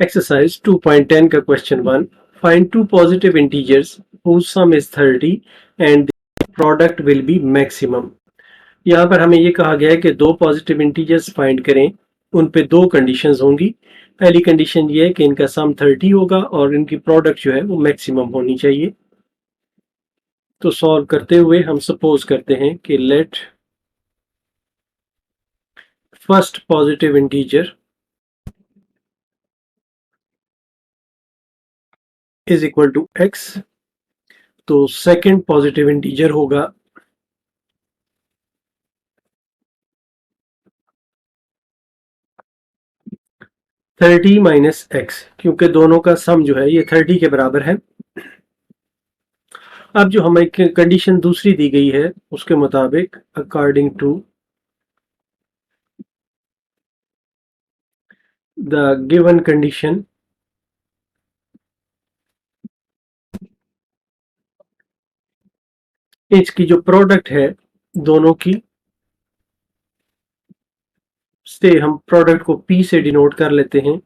Exercise 2.10 का question 1. Find two positive integers whose sum is 30 and the product will be maximum. यहाँ पर हमें ये कहा गया है कि दो पॉजिटिव इंटीजर्स फाइंड करें, उन पे दो कंडीशंस होंगी। पहली कंडीशन ये है कि इनका सम 30 होगा और इनकी प्रोडक्ट जो है वो मैक्सिमम होनी चाहिए। तो सॉल्व करते हुए हम सपोज करते हैं कि let first positive integer is equal to x, तो सेकंड पॉजिटिव इंटीजर होगा 30 माइनस x, क्योंकि दोनों का सम जो है ये 30 के बराबर है। अब जो हमें कंडीशन दूसरी दी गई है उसके मुताबिक according to the given condition, इसकी जो प्रोडक्ट है दोनों की, से हम प्रोडक्ट को p से डिनोट कर लेते हैं।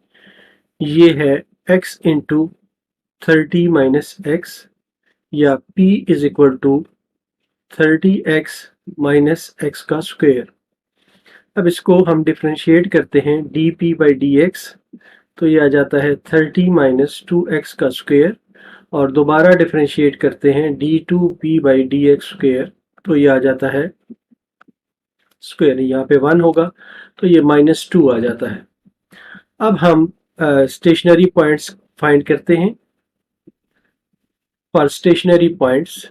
ये है x इंटू 30 माइनस x, या p is equal to 30x minus x का स्क्वायर। अब इसको हम डिफ्रेंशिएट करते हैं dp बाई dx, तो ये आ जाता है 30 माइनस 2x का स्क्वायर, और दोबारा डिफ्रेंशिएट करते हैं d2p बाई dx स्क्वायर, तो ये आ जाता है स्क्वायर, यहाँ पे 1 होगा तो ये -2 आ जाता है। अब हम स्टेशनरी पॉइंट्स फाइंड करते हैं। For stationary points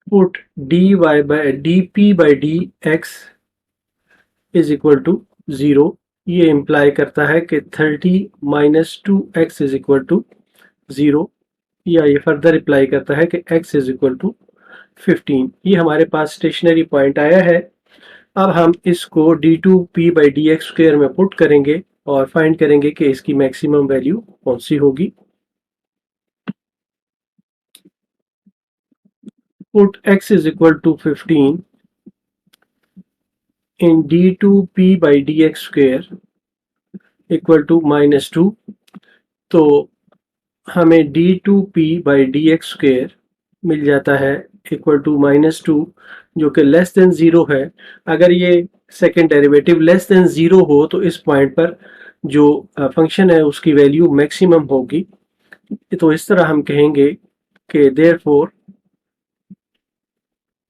put dy by dp by dx is equal to 0। ये इम्प्लाई करता है कि 30 minus 2x is equal to 0, या ये फर्दर अप्लाई करता है कि x इज इक्वल टू 15। ये हमारे पास स्टेशनरी पॉइंट आया है। अब हम इसको d2p बाई dx स्क्वायर में पुट करेंगे और फाइंड करेंगे कि इसकी मैक्सिमम वैल्यू कौन सी होगी। Put x is equal to 15 in d2p by dx square equal to -2, तो हमें d2p बाई dx स्क्वायर मिल जाता है इक्वल टू -2, जो कि लेस देन 0 है। अगर ये सेकेंड डेरिवेटिव लेस देन 0 हो तो इस पॉइंट पर जो फंक्शन है उसकी वैल्यू मैक्सिमम होगी। तो इस तरह हम कहेंगे कि therefore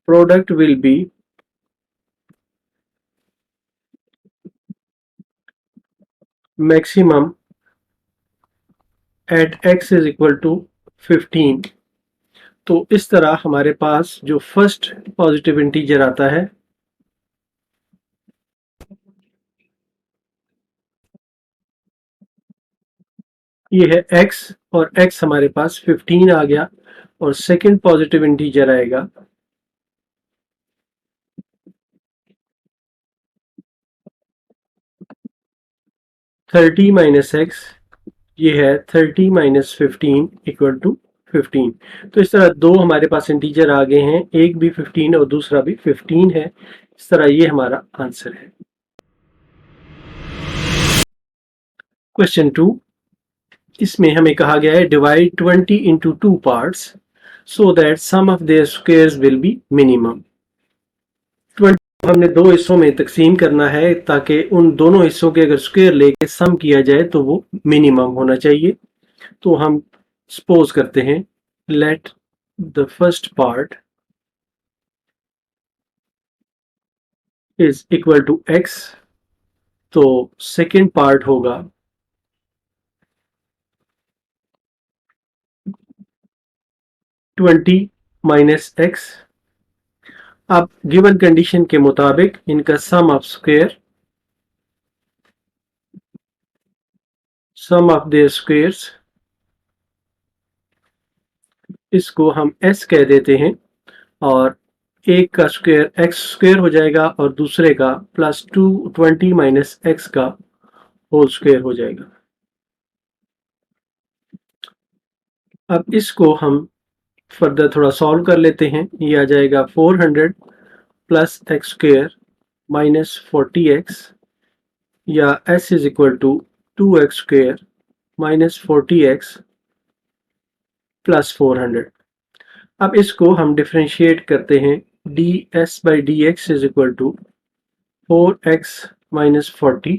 product will be maximum at x is equal to 15। तो इस तरह हमारे पास जो फर्स्ट पॉजिटिव इंटीजर आता है ये है x, और x हमारे पास 15 आ गया, और सेकंड पॉजिटिव इंटीजर आएगा 30 माइनस x, ये है 30 माइनस 15 इक्वल टू 15। तो इस तरह दो हमारे पास इंटीजर आ गए हैं, एक भी 15 और दूसरा भी 15 है। इस तरह ये हमारा आंसर है। क्वेश्चन 2, इसमें हमें कहा गया है divide 20 into 2 parts so that sum of their squares will be minimum. 20 हमने दो हिस्सों में तकसीम करना है ताकि उन दोनों हिस्सों के अगर स्क्वायर लेके सम किया जाए तो वो मिनिमम होना चाहिए। तो हम सपोज करते हैं let the first part is equal to x, तो सेकेंड पार्ट होगा 20 माइनस x। अब गिवन कंडीशन के मुताबिक इनका sum of square, sum of their squares, इसको हम s कह देते हैं, और एक का स्क्वायर एक्स स्क्वायर हो जाएगा और दूसरे का प्लस 220 माइनस एक्स का होल स्क्वायर हो जाएगा। अब इसको हम फर्दर थोड़ा सॉल्व कर लेते हैं। ये आ जाएगा 400 plus x square minus 40x या s is equal to 2x square minus 40x plus 400। अब इसको हम डिफ्रेंशिएट करते हैं। ds by D x is equal to 4x minus 40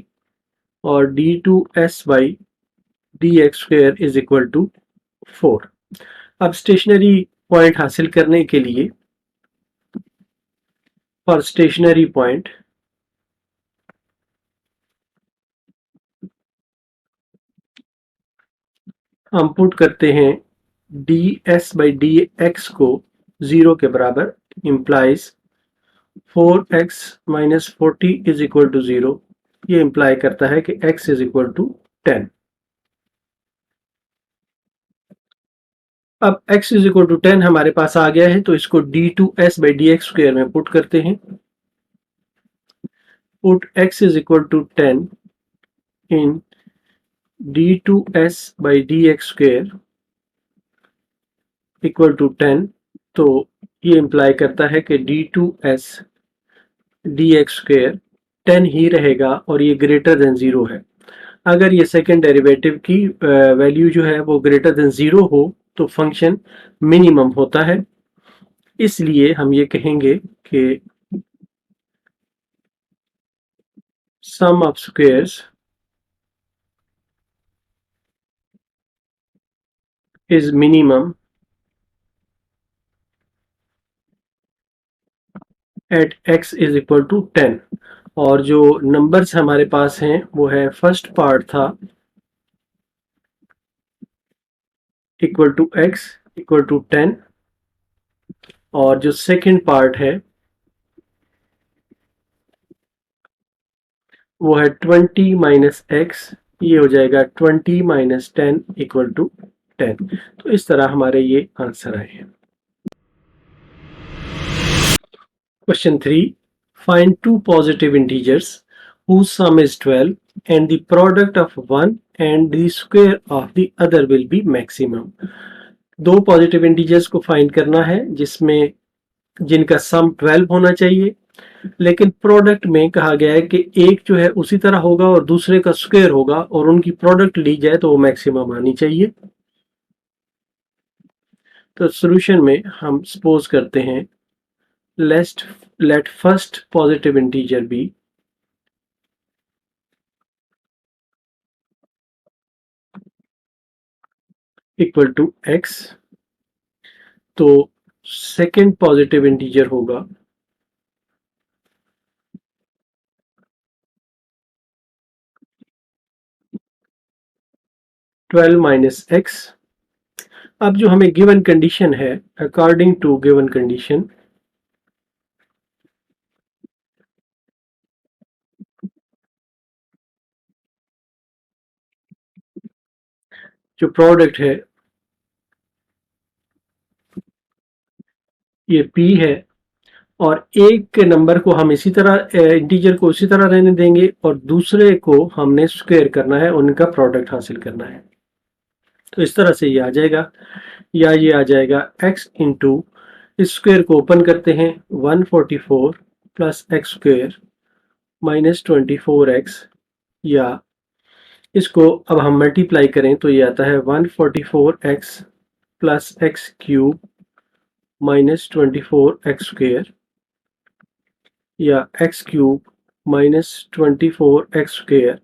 और d2s by D X square is equal to 4। अब stationary point हासिल करने के लिए फॉर स्टेशनरी पॉइंट हम पुट करते हैं ds बाई डी एक्स को 0 के बराबर implies 4x minus 40 is equal to 0। ये इम्प्लाई करता है कि x इज इक्वल टू 10। अब x इज इक्वल टू 10 हमारे पास आ गया है, तो इसको d2s by D X square में पुट करते हैं। Put x is equal to 10 in d2s by D X square equal to 10। तो ये इम्प्लाई करता है कि d2s डी एक्स स्क्वायर 10 ही रहेगा और ये ग्रेटर देन 0 है। अगर ये सेकेंड डेरिवेटिव की वैल्यू जो है वो ग्रेटर देन 0 हो तो फंक्शन मिनिमम होता है। इसलिए हम ये कहेंगे कि sum of squares is minimum at x is equal to 10। और जो नंबर्स हमारे पास हैं वो है फर्स्ट पार्ट था equal to x equal to 10 और जो सेकंड पार्ट है वो है 20 माइनस एक्स। ये हो जाएगा 20 माइनस 10 इक्वल टू 10। तो इस तरह हमारे ये आंसर आए हैं। Question 3. Find two positive integers whose sum is 12 and the product of one and the square of the other will be maximum. दो पॉजिटिव इंटीजर्स को फाइंड करना है जिसमें जिनका सम 12 होना चाहिए, लेकिन प्रोडक्ट में कहा गया है कि एक जो है उसी तरह होगा और दूसरे का स्क्वायर होगा और उनकी प्रोडक्ट ली जाए तो वो मैक्सिमम आनी चाहिए। तो सॉल्यूशन में हम सपोज करते हैं let first positive integer be equal to x। तो सेकेंड पॉजिटिव इंटीजर होगा 12 माइनस एक्स। अब जो हमें गिवन कंडीशन है, अकॉर्डिंग टू गिवन कंडीशन जो प्रोडक्ट है ये p है और एक के नंबर को हम इसी तरह इंटीजर को इसी तरह रहने देंगे और दूसरे को हमने स्क्वायर करना है, उनका प्रोडक्ट हासिल करना है। तो इस तरह से ये आ जाएगा या ये आ जाएगा x इंटू इस स्क्वायर को ओपन करते हैं 144 plus x square minus 24x या इसको अब हम मल्टीप्लाई करें तो ये आता है 144x plus x cube minus 24x square या x cube minus 24x square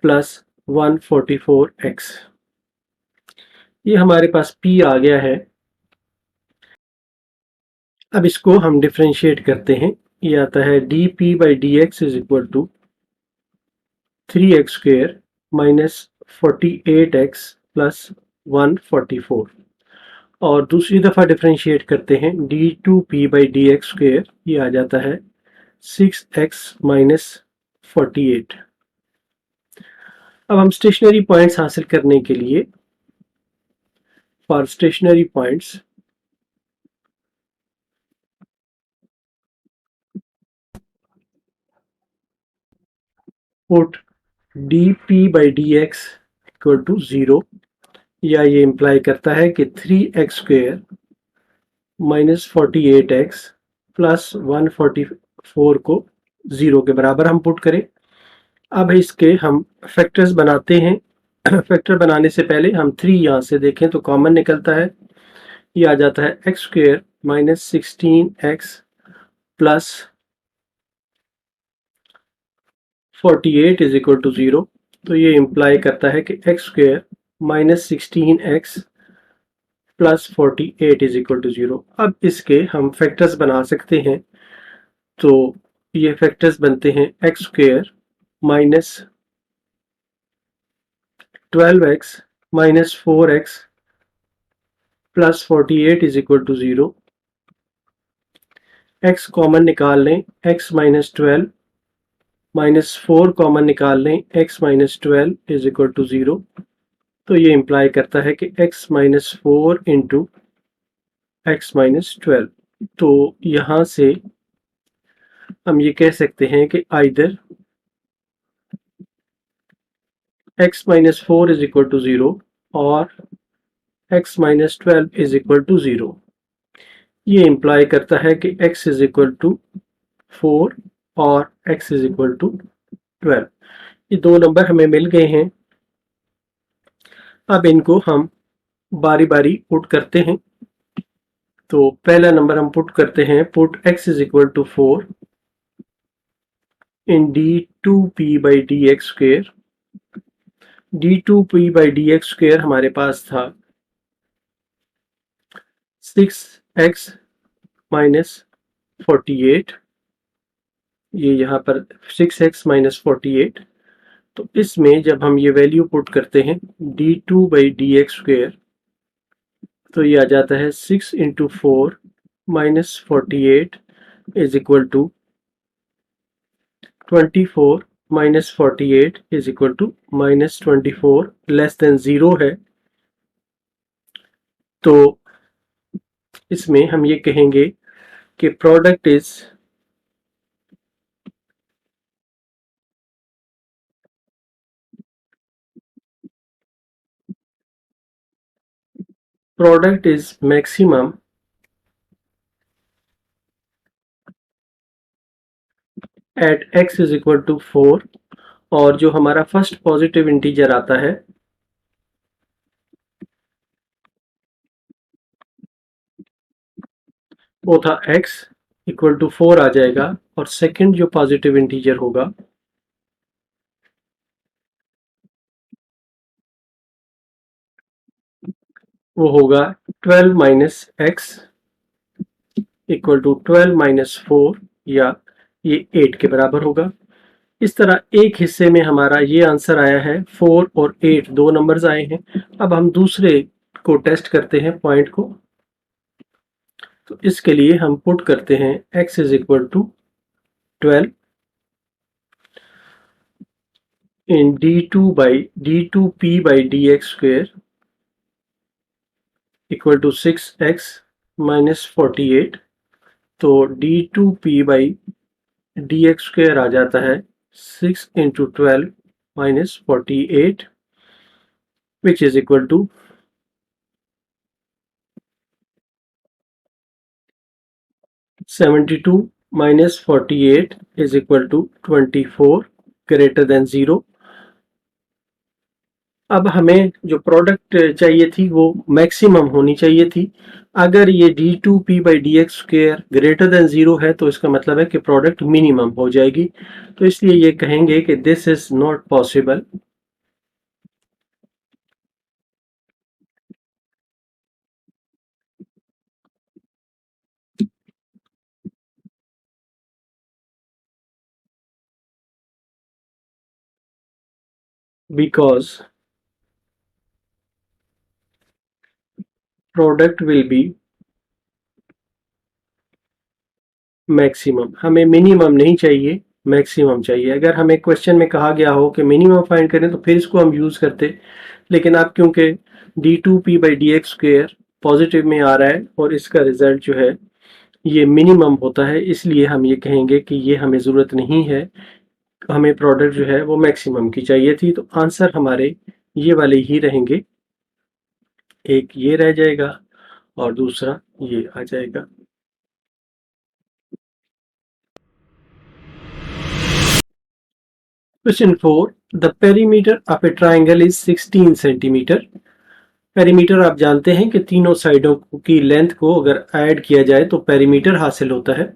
plus 144x। ये हमारे पास p आ गया है। अब इसको हम डिफ्रेंशिएट करते हैं। ये आता है dp by D x is equal to 3x square minus 48x plus 144 और दूसरी दफ़ा डिफ्रेंशिएट करते हैं d2p by D X square. ये आ जाता है 6x माइनस 48। अब हम स्टेशनरी पॉइंट्स हासिल करने के लिए for stationary points put dp/dx equal to 0, या ये इंप्लाई करता है कि 3x² माइनस 48x प्लस 144 को 0 के बराबर हम पुट करें। अब इसके हम फैक्टर्स बनाते हैं। फैक्टर बनाने से पहले हम 3 यहाँ से देखें तो कॉमन निकलता है। ये आ जाता है x² minus 16x plus 48 is equal to 0। तो ये इंप्लाई करता है कि x² minus 16x plus 48 is equal to 0। अब इसके हम फैक्टर्स बना सकते हैं। तो ये फैक्टर्स बनते हैं x² minus 12x minus 4x plus 48 is equal to 0। x common निकाल लें, x माइनस 12 माइनस 4 कॉमन निकाल लें, x minus 12 is equal to 0। तो ये इंप्लाई करता है कि x minus 4 into x minus 12। तो यहाँ से हम ये कह सकते हैं कि either x minus 4 is equal to 0 और x minus 12 is equal to 0। ये इंप्लाई करता है कि x इज इक्वल टू 4 और x इज इक्वल टू 12। ये दो नंबर हमें मिल गए हैं। अब इनको हम बारी बारी पुट करते हैं। तो पहला नंबर हम पुट करते हैं, put x is equal to 4 in d2p/dx²। d2p/dx² हमारे पास था 6x माइनस 48। ये यहाँ पर 6x माइनस 48। तो इसमें जब हम ये वैल्यू पुट करते हैं d2/dx², तो ये आ जाता है 6 into 4 minus 48 is equal to 24 minus 48 is equal to minus 24 less than 0 है। तो इसमें हम ये कहेंगे कि product is maximum at x is equal to 4। और जो हमारा फर्स्ट पॉजिटिव इंटीजर आता है वो था x इक्वल टू 4 आ जाएगा, और सेकंड जो पॉजिटिव इंटीजर होगा वो होगा 12 minus x equal to 12 minus 4, या ये 8 के बराबर होगा। इस तरह एक हिस्से में हमारा ये आंसर आया है, 4 और 8 दो नंबर्स आए हैं। अब हम दूसरे को टेस्ट करते हैं पॉइंट को। तो इसके लिए हम पुट करते हैं x is equal to 12 in d2p/dx² equal to 6x minus 48। तो d2p/dx² आ जाता है 6 into 12 minus 48 which is equal to 72 minus 48 is equal to 24 greater than 0। अब हमें जो प्रोडक्ट चाहिए थी वो मैक्सिमम होनी चाहिए थी। अगर ये d2p/dx² ग्रेटर देन 0 है तो इसका मतलब है कि प्रोडक्ट मिनिमम हो जाएगी। तो इसलिए ये कहेंगे कि this is not possible because product will be maximum. हमें मिनिमम नहीं चाहिए, मैक्सिमम चाहिए। अगर हमें क्वेश्चन में कहा गया हो कि मिनिमम फाइंड करें तो फिर इसको हम यूज करते, लेकिन अब क्योंकि d2p/dx² पॉजिटिव में आ रहा है और इसका रिजल्ट जो है ये मिनिमम होता है, इसलिए हम ये कहेंगे कि ये हमें ज़रूरत नहीं है। हमें प्रोडक्ट जो है वो मैक्सिमम की चाहिए थी, तो आंसर हमारे ये वाले ही रहेंगे। एक ये रह जाएगा और दूसरा ये आ जाएगा। Question 4, the perimeter of A triangle is 16 centimetre. Perimeter आप जानते हैं कि तीनों साइडों की लेंथ को अगर ऐड किया जाए तो पेरीमीटर हासिल होता है।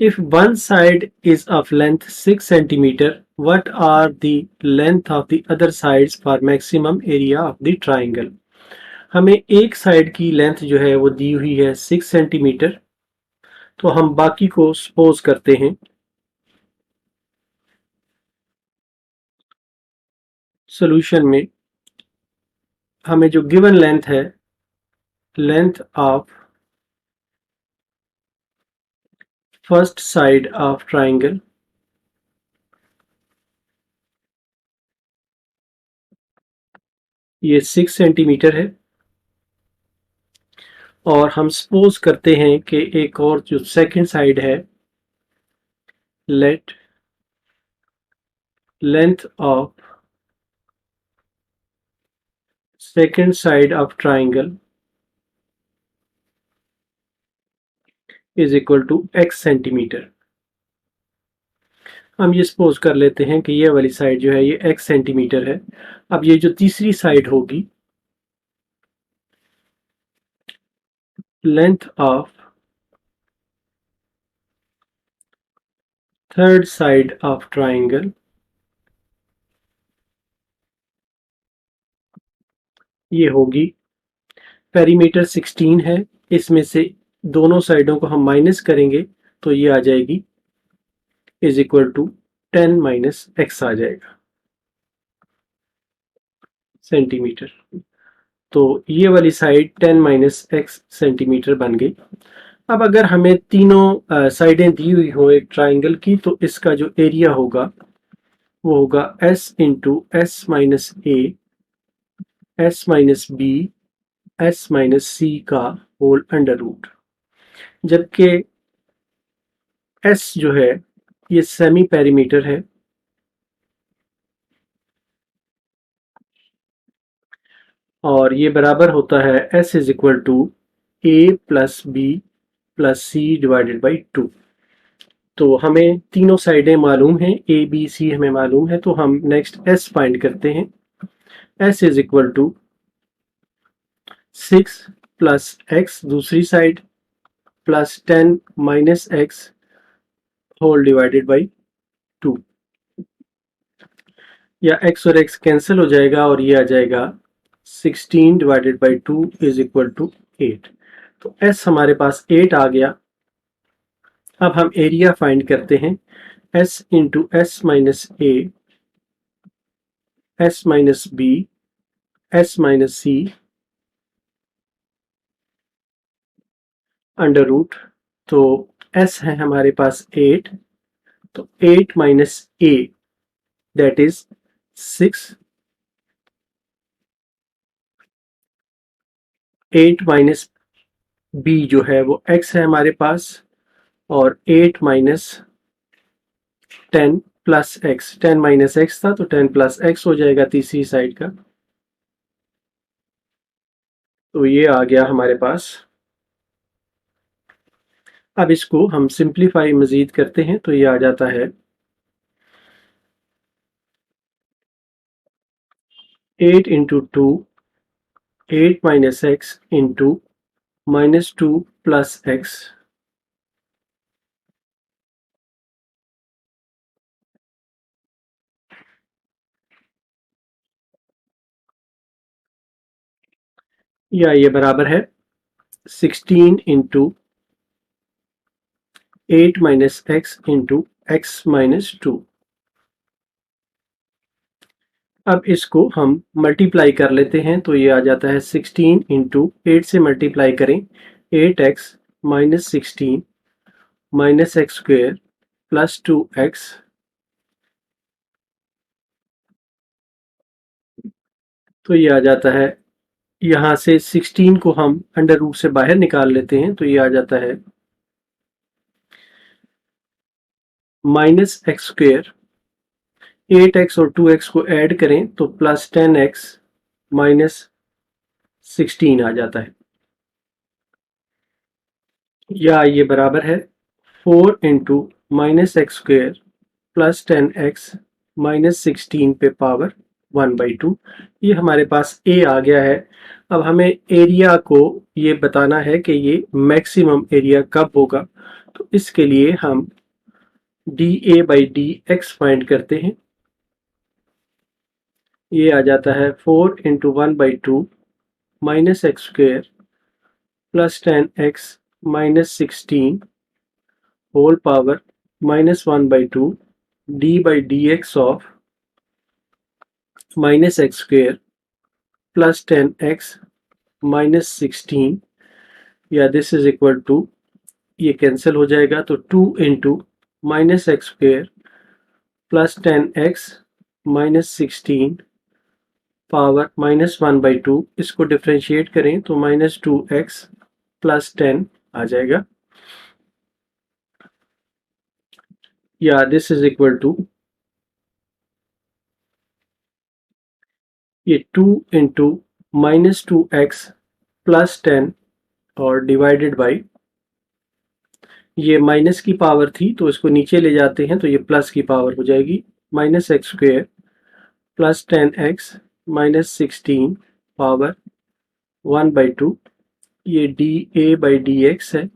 If one side is of length 6 centimetre, what are the length of the other sides for maximum area of the triangle. हमें एक साइड की लेंथ जो है वो दी हुई है 6 सेंटीमीटर, तो हम बाकी को सपोज करते हैं। सॉल्यूशन में हमें जो गिवन लेंथ है, length of first side of triangle ये 6 सेंटीमीटर है, और हम सपोज करते हैं कि एक और जो सेकंड साइड है, let length of second side of triangle is equal to x centimetre. हम ये सपोज कर लेते हैं कि ये वाली साइड जो है ये x सेंटीमीटर है। अब ये जो तीसरी साइड होगी, length of third side of triangle ये होगी, पेरीमीटर 16 है, इसमें से दोनों साइडों को हम माइनस करेंगे तो ये आ जाएगी is equal to 10 minus x आ जाएगा सेंटीमीटर। तो ये वाली साइड 10 माइनस एक्स सेंटीमीटर बन गई। अब अगर हमें तीनों साइडें दी हुई हो एक ट्राइंगल की, तो इसका जो एरिया होगा वो होगा s into s minus a, s minus b, s minus c का होल अंडर रूट। जबकि s जो है ये सेमी पेरीमीटर है, और ये बराबर होता है s is equal to A plus B plus C divided by 2। तो हमें तीनों साइडें मालूम हैं, ए बी सी हमें मालूम है, तो हम नेक्स्ट s फाइंड करते हैं। s is equal to 6 plus x दूसरी side plus 10 minus x whole divided by 2, या x और x कैंसिल हो जाएगा और ये आ जाएगा 16 divided by 2 is equal to 8। तो s हमारे पास 8 आ गया। अब हम एरिया फाइंड करते हैं, s into s minus a, s minus b, s minus c under root. तो s है हमारे पास 8, तो 8 minus a that is 6, 8 minus b जो है वो x है हमारे पास, और 8 minus 10 plus x, 10 minus x था तो 10 प्लस एक्स हो जाएगा तीसरी साइड का। तो ये आ गया हमारे पास। अब इसको हम सिंप्लीफाई मजीद करते हैं तो ये आ जाता है 8 into 2, 8 minus x into minus 2 plus x. या ये बराबर है 16 into 8 minus x into X minus 2। अब इसको हम मल्टीप्लाई कर लेते हैं तो ये आ जाता है 16 इंटू 8 से मल्टीप्लाई करें 8x minus 16 minus x square plus 2x, तो ये आ जाता है, यहाँ से 16 को हम अंडर रूट से बाहर निकाल लेते हैं तो ये आ जाता है माइनस एक्स स्क्वेयर 8x और 2x को ऐड करें तो प्लस 10x माइनस 16 आ जाता है, या ये बराबर है 4 into minus x square plus 10x minus 16 पे पावर 1/2। ये हमारे पास a आ गया है। अब हमें एरिया को ये बताना है कि ये मैक्सिमम एरिया कब होगा, तो इसके लिए हम dA बाई dx फाइंड करते हैं। ये आ जाता है 4 into 1/2 minus x square plus 10x minus 16 whole power minus 1/2 d by dx of minus x square plus 10x minus 16, या दिस इज इक्वल टू, ये कैंसिल हो जाएगा तो 2 into minus x square plus 10x minus 16 power minus 1/2। इसको differentiate करें तो minus 2x plus 10 आ जाएगा, या दिस इज इक्वल टू, ये 2 इंटू माइनस 2x प्लस 10 और डिवाइडेड बाई, ये माइनस की पावर थी तो इसको नीचे ले जाते हैं तो ये प्लस की पावर हो जाएगी, minus x square plus 10x minus 16 power 1/2। ये dA बाई dx है।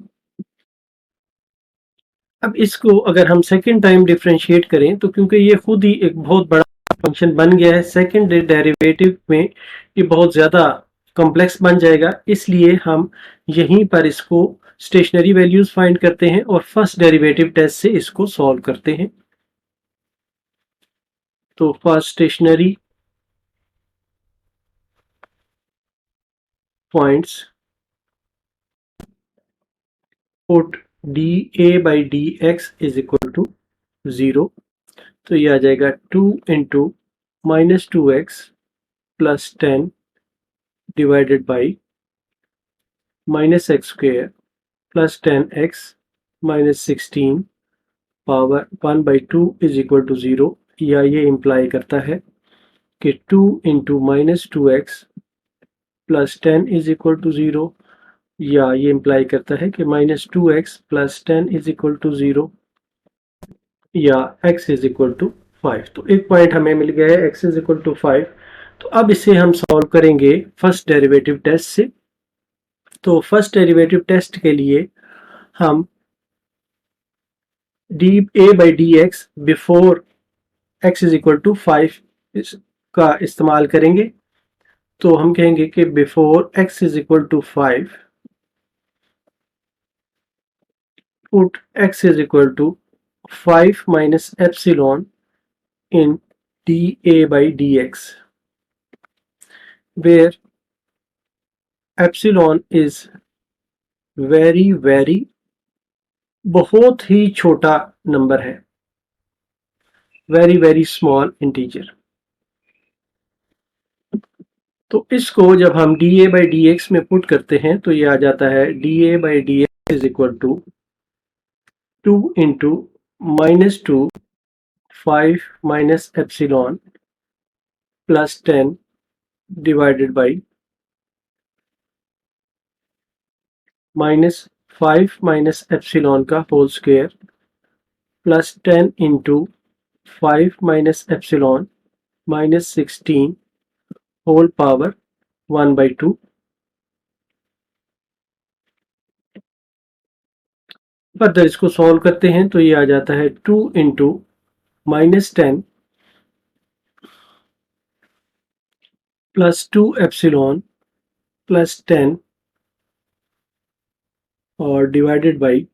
अब इसको अगर हम सेकेंड टाइम डिफ्रेंशिएट करें तो क्योंकि ये खुद ही एक बहुत बड़ा फंक्शन बन गया है, सेकेंड डेरिवेटिव में ये बहुत ज़्यादा कॉम्प्लेक्स बन जाएगा, इसलिए हम यहीं पर इसको स्टेशनरी वैल्यूज फाइंड करते हैं और फर्स्ट डेरिवेटिव टेस्ट से इसको सॉल्व करते हैं। तो first stationary points, put dA by dx is equal to 0, तो ये आ जाएगा 2 into minus 2x plus 10 divided by minus x square plus 10x minus 16 power 1/2 is equal to 0, या ये इम्प्लाई करता है कि 2 into minus 2x plus 10 is equal to 0, या ये इम्प्लाई करता है कि minus 2x plus 10 is equal to 0, या x इज इक्वल टू 5। तो एक पॉइंट हमें मिल गया है x इज इक्वल टू 5। तो अब इसे हम सॉल्व करेंगे फर्स्ट डेरिवेटिव टेस्ट से। तो फर्स्ट डेरिवेटिव टेस्ट के लिए हम dA by dx before x is equal to 5 का इस्तेमाल करेंगे। तो हम कहेंगे कि before x is equal to 5 put x is equal to 5 minus epsilon in dA by dx, where epsilon is very बहुत ही छोटा नंबर है, very स्मॉल इंटीजर। तो इसको जब हम dA by dx में पुट करते हैं तो ये आ जाता है dA by dx is equal to 2 into minus 2 5 minus epsilon plus 10 divided by minus 5 minus epsilon का whole square plus 10 into 5 minus epsilon minus 16 whole power 1/2। Further इसको सॉल्व करते हैं तो ये आ जाता है 2 into minus 10 plus 2 epsilon plus 10 और डिवाइडेड बाई,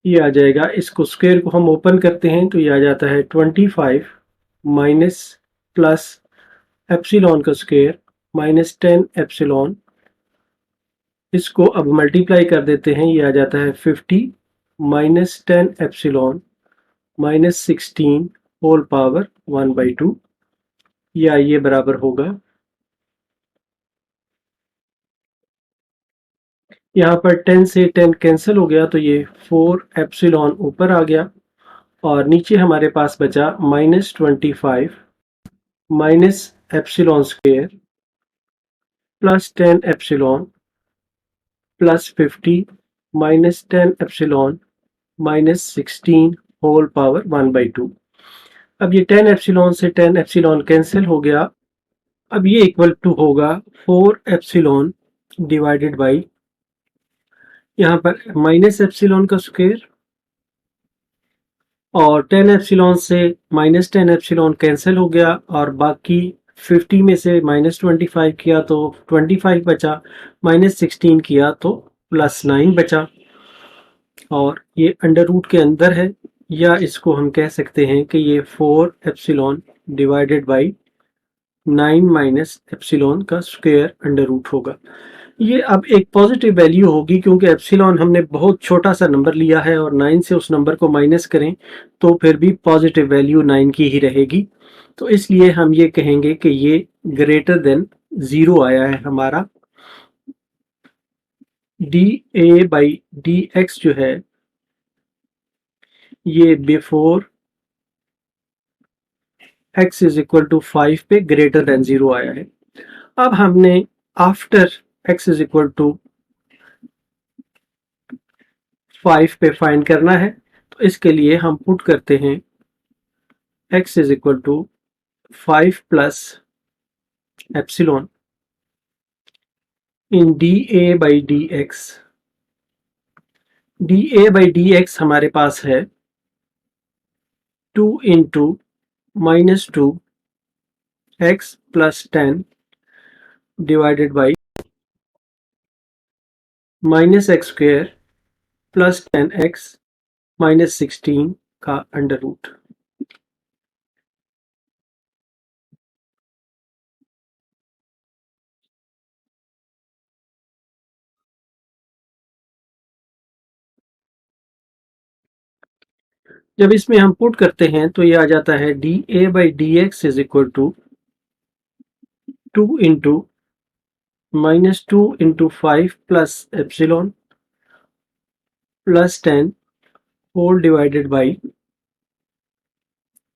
ये आ जाएगा, इसको स्क्वायर को हम ओपन करते हैं तो ये आ जाता है 25 माइनस प्लस एप्सिलॉन का स्क्वायर माइनस 10 एप्सिलॉन, इसको अब मल्टीप्लाई कर देते हैं, ये आ जाता है 50 minus 10 epsilon minus 16 whole power 1/2, या ये बराबर होगा, यहाँ पर 10 से 10 कैंसिल हो गया तो ये 4 एप्सिलॉन ऊपर आ गया और नीचे हमारे पास बचा -25 minus epsilon square plus 10 epsilon plus 50 minus 10 epsilon minus 16 whole power 1/2। अब ये 10 एप्सिलॉन से 10 एप्सिलॉन कैंसिल हो गया। अब ये इक्वल टू होगा 4 एप्सिलॉन डिवाइडेड बाई, यहाँ पर माइनस एप्सिलॉन का स्क्वायर और 10 एप्सिलॉन से माइनस 10 एप्सिलॉन कैंसिल हो गया और बाकी 50 में से -25 किया तो 25 बचा, -16 किया तो +9 बचा और ये अंडर रूट के अंदर है, या इसको हम कह सकते हैं कि ये 4 epsilon divided by 9 minus epsilon का स्क्वायर अंडर रूट होगा। ये अब एक पॉजिटिव वैल्यू होगी क्योंकि एप्सिलॉन हमने बहुत छोटा सा नंबर लिया है और 9 से उस नंबर को माइनस करें तो फिर भी पॉजिटिव वैल्यू 9 की ही रहेगी। तो इसलिए हम ये कहेंगे कि ये ग्रेटर देन 0 आया है हमारा। D A by D x जो है ये before x is equal to 5 पे ग्रेटर देन 0 आया है। अब हमने after x is equal to 5 पे फाइंड करना है, तो इसके लिए हम पुट करते हैं x is equal to 5 plus epsilon in D A by D X. D A by D X हमारे पास है 2 into -2 x plus 10 divided by -x square plus 10x minus 16 का अंडर रूट। जब इसमें हम पुट करते हैं तो ये आ जाता है d A by D x is equal to 2 into -2 into 5 plus epsilon plus 10 whole divided by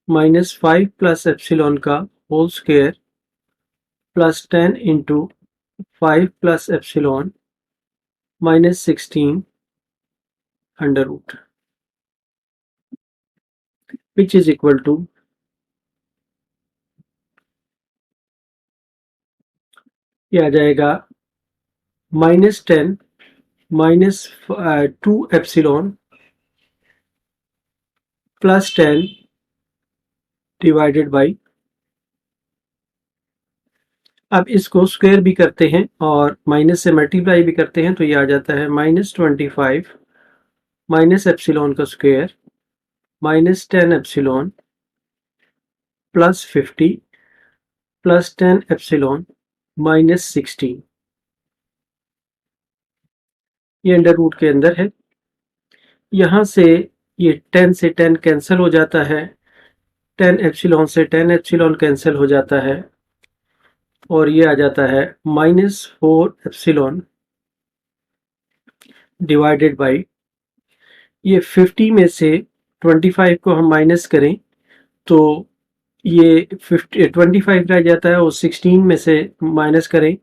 -5 plus epsilon का whole square plus 10 into 5 plus epsilon minus 16 under root, which is equal to, ये आ जाएगा -10 -2 epsilon plus 10 divided by, अब इसको square भी करते हैं और माइनस से मल्टीप्लाई भी करते हैं तो ये आ जाता है -25 माइनस एप्सिलॉन का square -10 epsilon plus 50 plus 10 epsilon minus 16। ये अंडर रूट के अंदर है। यहाँ से ये 10 से 10 कैंसिल हो जाता है, 10 एप्सिलॉन से 10 एप्सिलॉन कैंसिल हो जाता है और ये आ जाता है -4 एप्सिलॉन डिवाइडेड बाई, ये 50 में से 25 को हम माइनस करें तो ये 25 रह जाता है और 16 में से माइनस करें,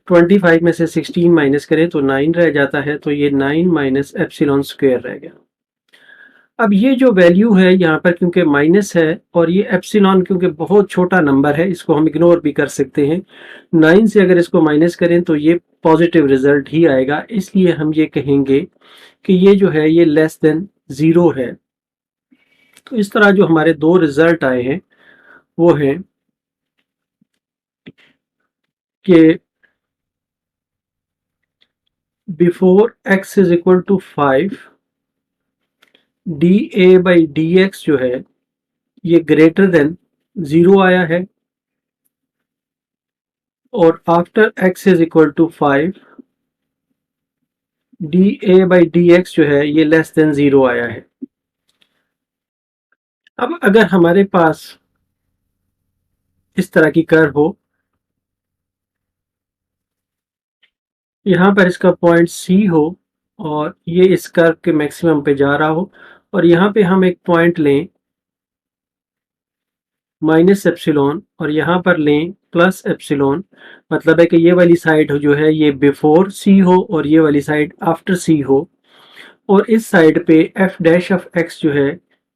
25 में से 16 माइनस करें तो 9 रह जाता है, तो ये 9 माइनस एप्सिलॉन स्क्वायर रह गया। अब ये जो वैल्यू है यहाँ पर क्योंकि माइनस है और ये एप्सिलॉन क्योंकि बहुत छोटा नंबर है इसको हम इग्नोर भी कर सकते हैं, 9 से अगर इसको माइनस करें तो ये पॉजिटिव रिजल्ट ही आएगा, इसलिए हम ये कहेंगे कि ये जो है ये लेस देन 0 है। तो इस तरह जो हमारे दो रिजल्ट आए हैं वो है कि before x is equal to 5 D A by D x जो है ये ग्रेटर देन 0 आया है और after x is equal to 5 D A by D x जो है ये लेस देन 0 आया है। अब अगर हमारे पास इस तरह की कर्व हो, यहाँ पर इसका पॉइंट C हो और ये इस कर्व के मैक्सिमम पे जा रहा हो और यहाँ पे हम एक पॉइंट लें माइनस एप्सिलॉन और यहाँ पर लें प्लस एप्सिलॉन, मतलब है कि ये वाली साइड जो है ये बिफोर सी हो और ये वाली साइड आफ्टर सी हो, और इस साइड पे एफ डैश ऑफ एक्स जो है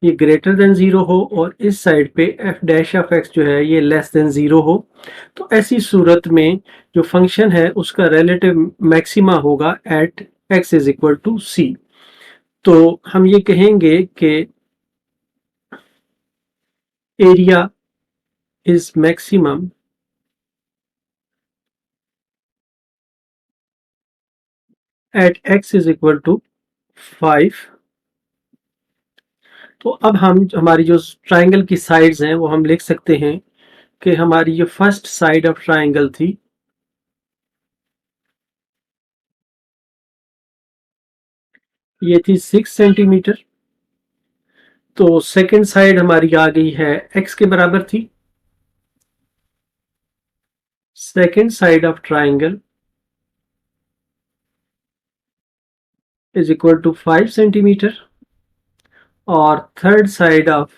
ये ग्रेटर देन ज़ीरो हो और इस साइड पे एफ डैश ऑफ एक्स जो है ये लेस देन ज़ीरो हो। तो ऐसी सूरत में जो फंक्शन है उसका रिलेटिव मैक्सिमा होगा at x is equal to c. तो हम ये कहेंगे कि area is maximum at x is equal to 5। तो अब हम हमारी जो ट्राइंगल की साइड्स हैं वो हम लिख सकते हैं कि हमारी ये फर्स्ट साइड ऑफ ट्राइंगल थी, ये थी 6 सेंटीमीटर। तो सेकंड साइड हमारी आ गई है x के बराबर थी। Second side of triangle is equal to 5 centimetre और थर्ड साइड ऑफ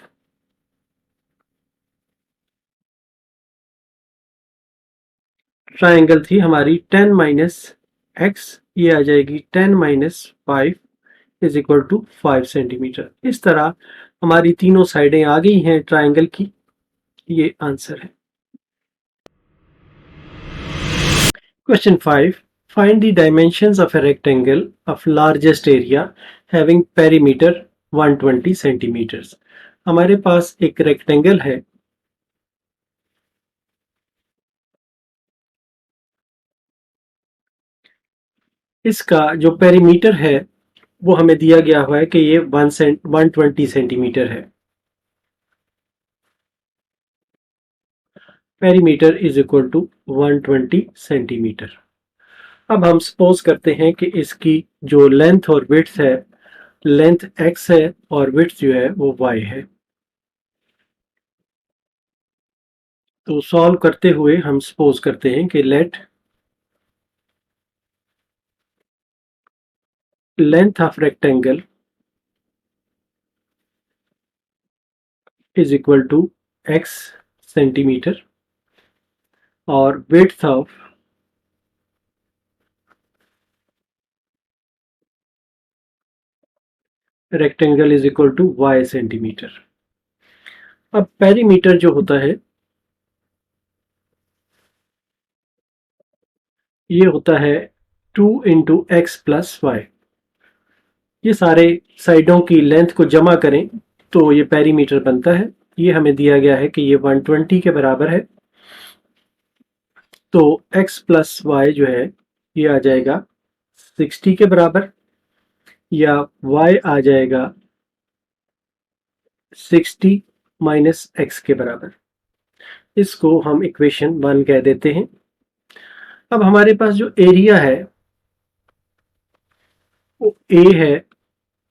ट्राइंगल थी हमारी 10 माइनस एक्स, ये आ जाएगी 10 minus 5 is equal to 5 centimetre. इस तरह हमारी तीनों साइडें आ गई हैं ट्राइंगल की, ये आंसर है। Question 5. Find the dimensions of a rectangle of largest area having perimeter 120 centimeters. हमारे पास एक रेक्टेंगल है, इसका जो पेरीमीटर है वो हमें दिया गया हुआ है कि ये 120 सेंटीमीटर है। Perimeter is equal to 120 centimetre. अब हम सपोज करते हैं कि इसकी जो लेंथ और विड्थ है, लेंथ x है और विड्थ जो है वो y है। तो सॉल्व करते हुए हम सपोज करते हैं कि let length of rectangle is equal to x centimetre और width of rectangle is equal to y centimetre. अब पेरीमीटर जो होता है ये होता है 2 इंटू एक्स प्लस वाई। ये सारे साइडों की लेंथ को जमा करें तो ये पेरीमीटर बनता है। ये हमें दिया गया है कि ये 120 के बराबर है, तो x प्लस वाई जो है ये आ जाएगा 60 के बराबर, या y आ जाएगा 60 माइनस एक्स के बराबर। इसको हम इक्वेशन 1 कह देते हैं। अब हमारे पास जो एरिया है वो a है,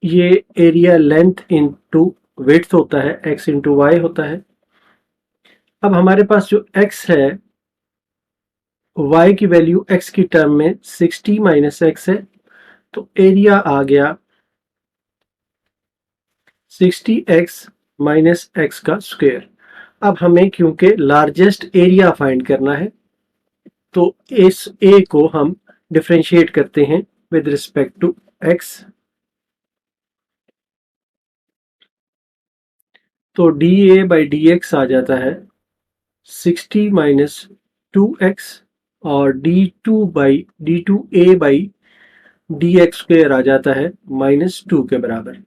ये एरिया लेंथ इंटू विड्थ होता है, x इंटू वाई होता है। अब हमारे पास जो x है, y की वैल्यू x की टर्म में 60 माइनस एक्स है, तो एरिया आ गया 60x माइनस एक्स का स्क्वायर। अब हमें क्योंकि लार्जेस्ट एरिया फाइंड करना है तो इस a को हम डिफरेंशिएट करते हैं विद रिस्पेक्ट टू x। तो dA बाई dx आ जाता है 60 माइनस 2x और d2a बाई dx स्क्वायर आ जाता है -2 के बराबर।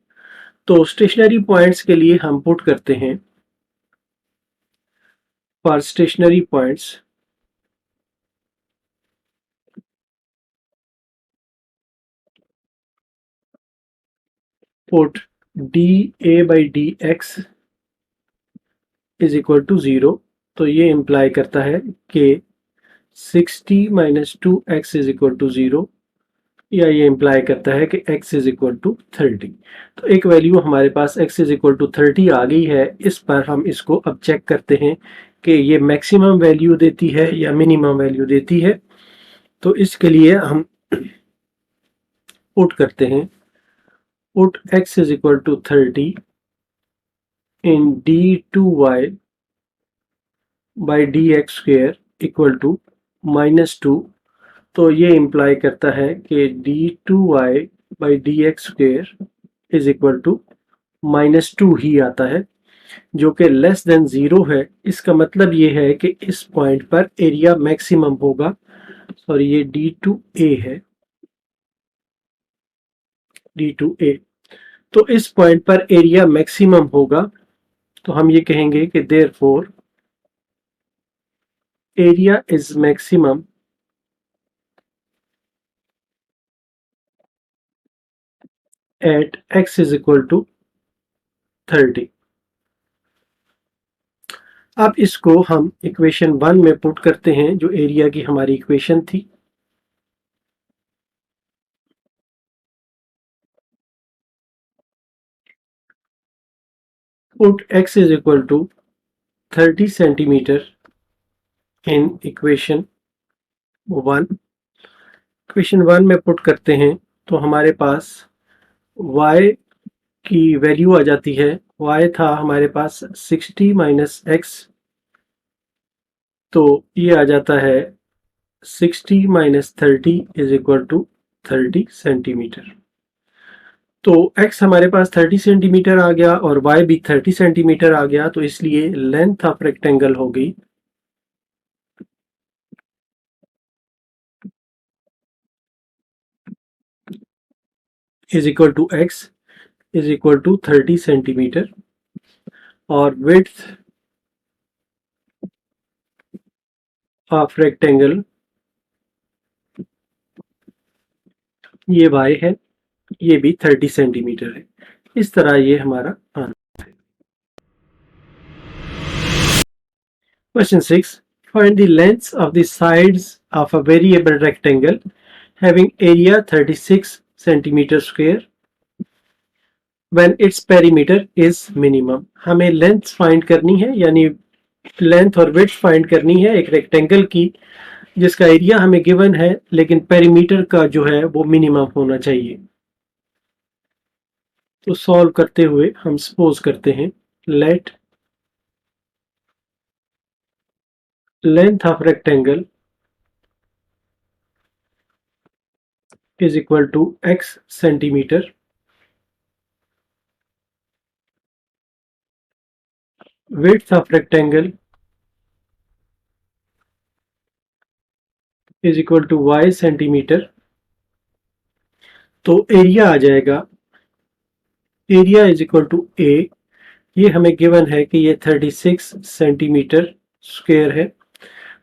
तो स्टेशनरी पॉइंट्स के लिए हम पुट करते हैं, for stationary points put dA by dx is equal to 0। तो ये इंप्लाई करता है कि 60 minus 2x is equal to 0, या ये इंप्लाई करता है कि x इज इक्वल टू 30। तो एक वैल्यू हमारे पास x इज इक्वल टू 30 आ गई है। इस पर हम इसको अब चेक करते हैं कि ये मैक्सिमम वैल्यू देती है या मिनिमम वैल्यू देती है। तो इसके लिए हम पुट करते हैं put x is equal to 30 in d2y by dx square equal to -2, तो ये इम्प्लाई करता है कि d2y by dx square is equal to -2 ही आता है, जो कि लेस देन 0 है। इसका मतलब ये है कि इस पॉइंट पर एरिया मैक्सिमम होगा। सॉरी, ये D2A है, D2A। तो इस पॉइंट पर एरिया मैक्सिमम होगा, तो हम ये कहेंगे कि therefore area is maximum at x is equal to 30। अब इसको हम इक्वेशन 1 में पुट करते हैं, जो एरिया की हमारी इक्वेशन थी। Put x is equal to 30 centimetre in equation 1। Equation 1 में पुट करते हैं तो हमारे पास y की वैल्यू आ जाती है। y था हमारे पास 60 माइनस x, तो ये आ जाता है 60 minus 30 is equal to 30 centimetre. तो x हमारे पास 30 सेंटीमीटर आ गया और y भी 30 सेंटीमीटर आ गया, तो इसलिए लेंथ ऑफ रेक्टेंगल हो गई is equal to x is equal to 30 centimetre, और विड्थ ऑफ रेक्टेंगल ये y है, ये भी 30 सेंटीमीटर है। इस तरह ये हमारा आंसर है। Question 6, find the lengths of the sides of a variable rectangle having area 36 centimeter square when its perimeter is minimum। हमें लेंथ फाइंड करनी है, यानी लेंथ और विड्थ फाइंड करनी है एक रेक्टेंगल की जिसका एरिया हमें गिवन है, लेकिन पेरीमीटर का जो है वो मिनिमम होना चाहिए। तो सॉल्व करते हुए हम सपोज करते हैं, let length of rectangle is equal to x centimetre, width of rectangle is equal to y centimetre. तो एरिया आ जाएगा, area is equal to A, ये हमें गिवन है कि ये 36 सेंटीमीटर स्क्वायर है,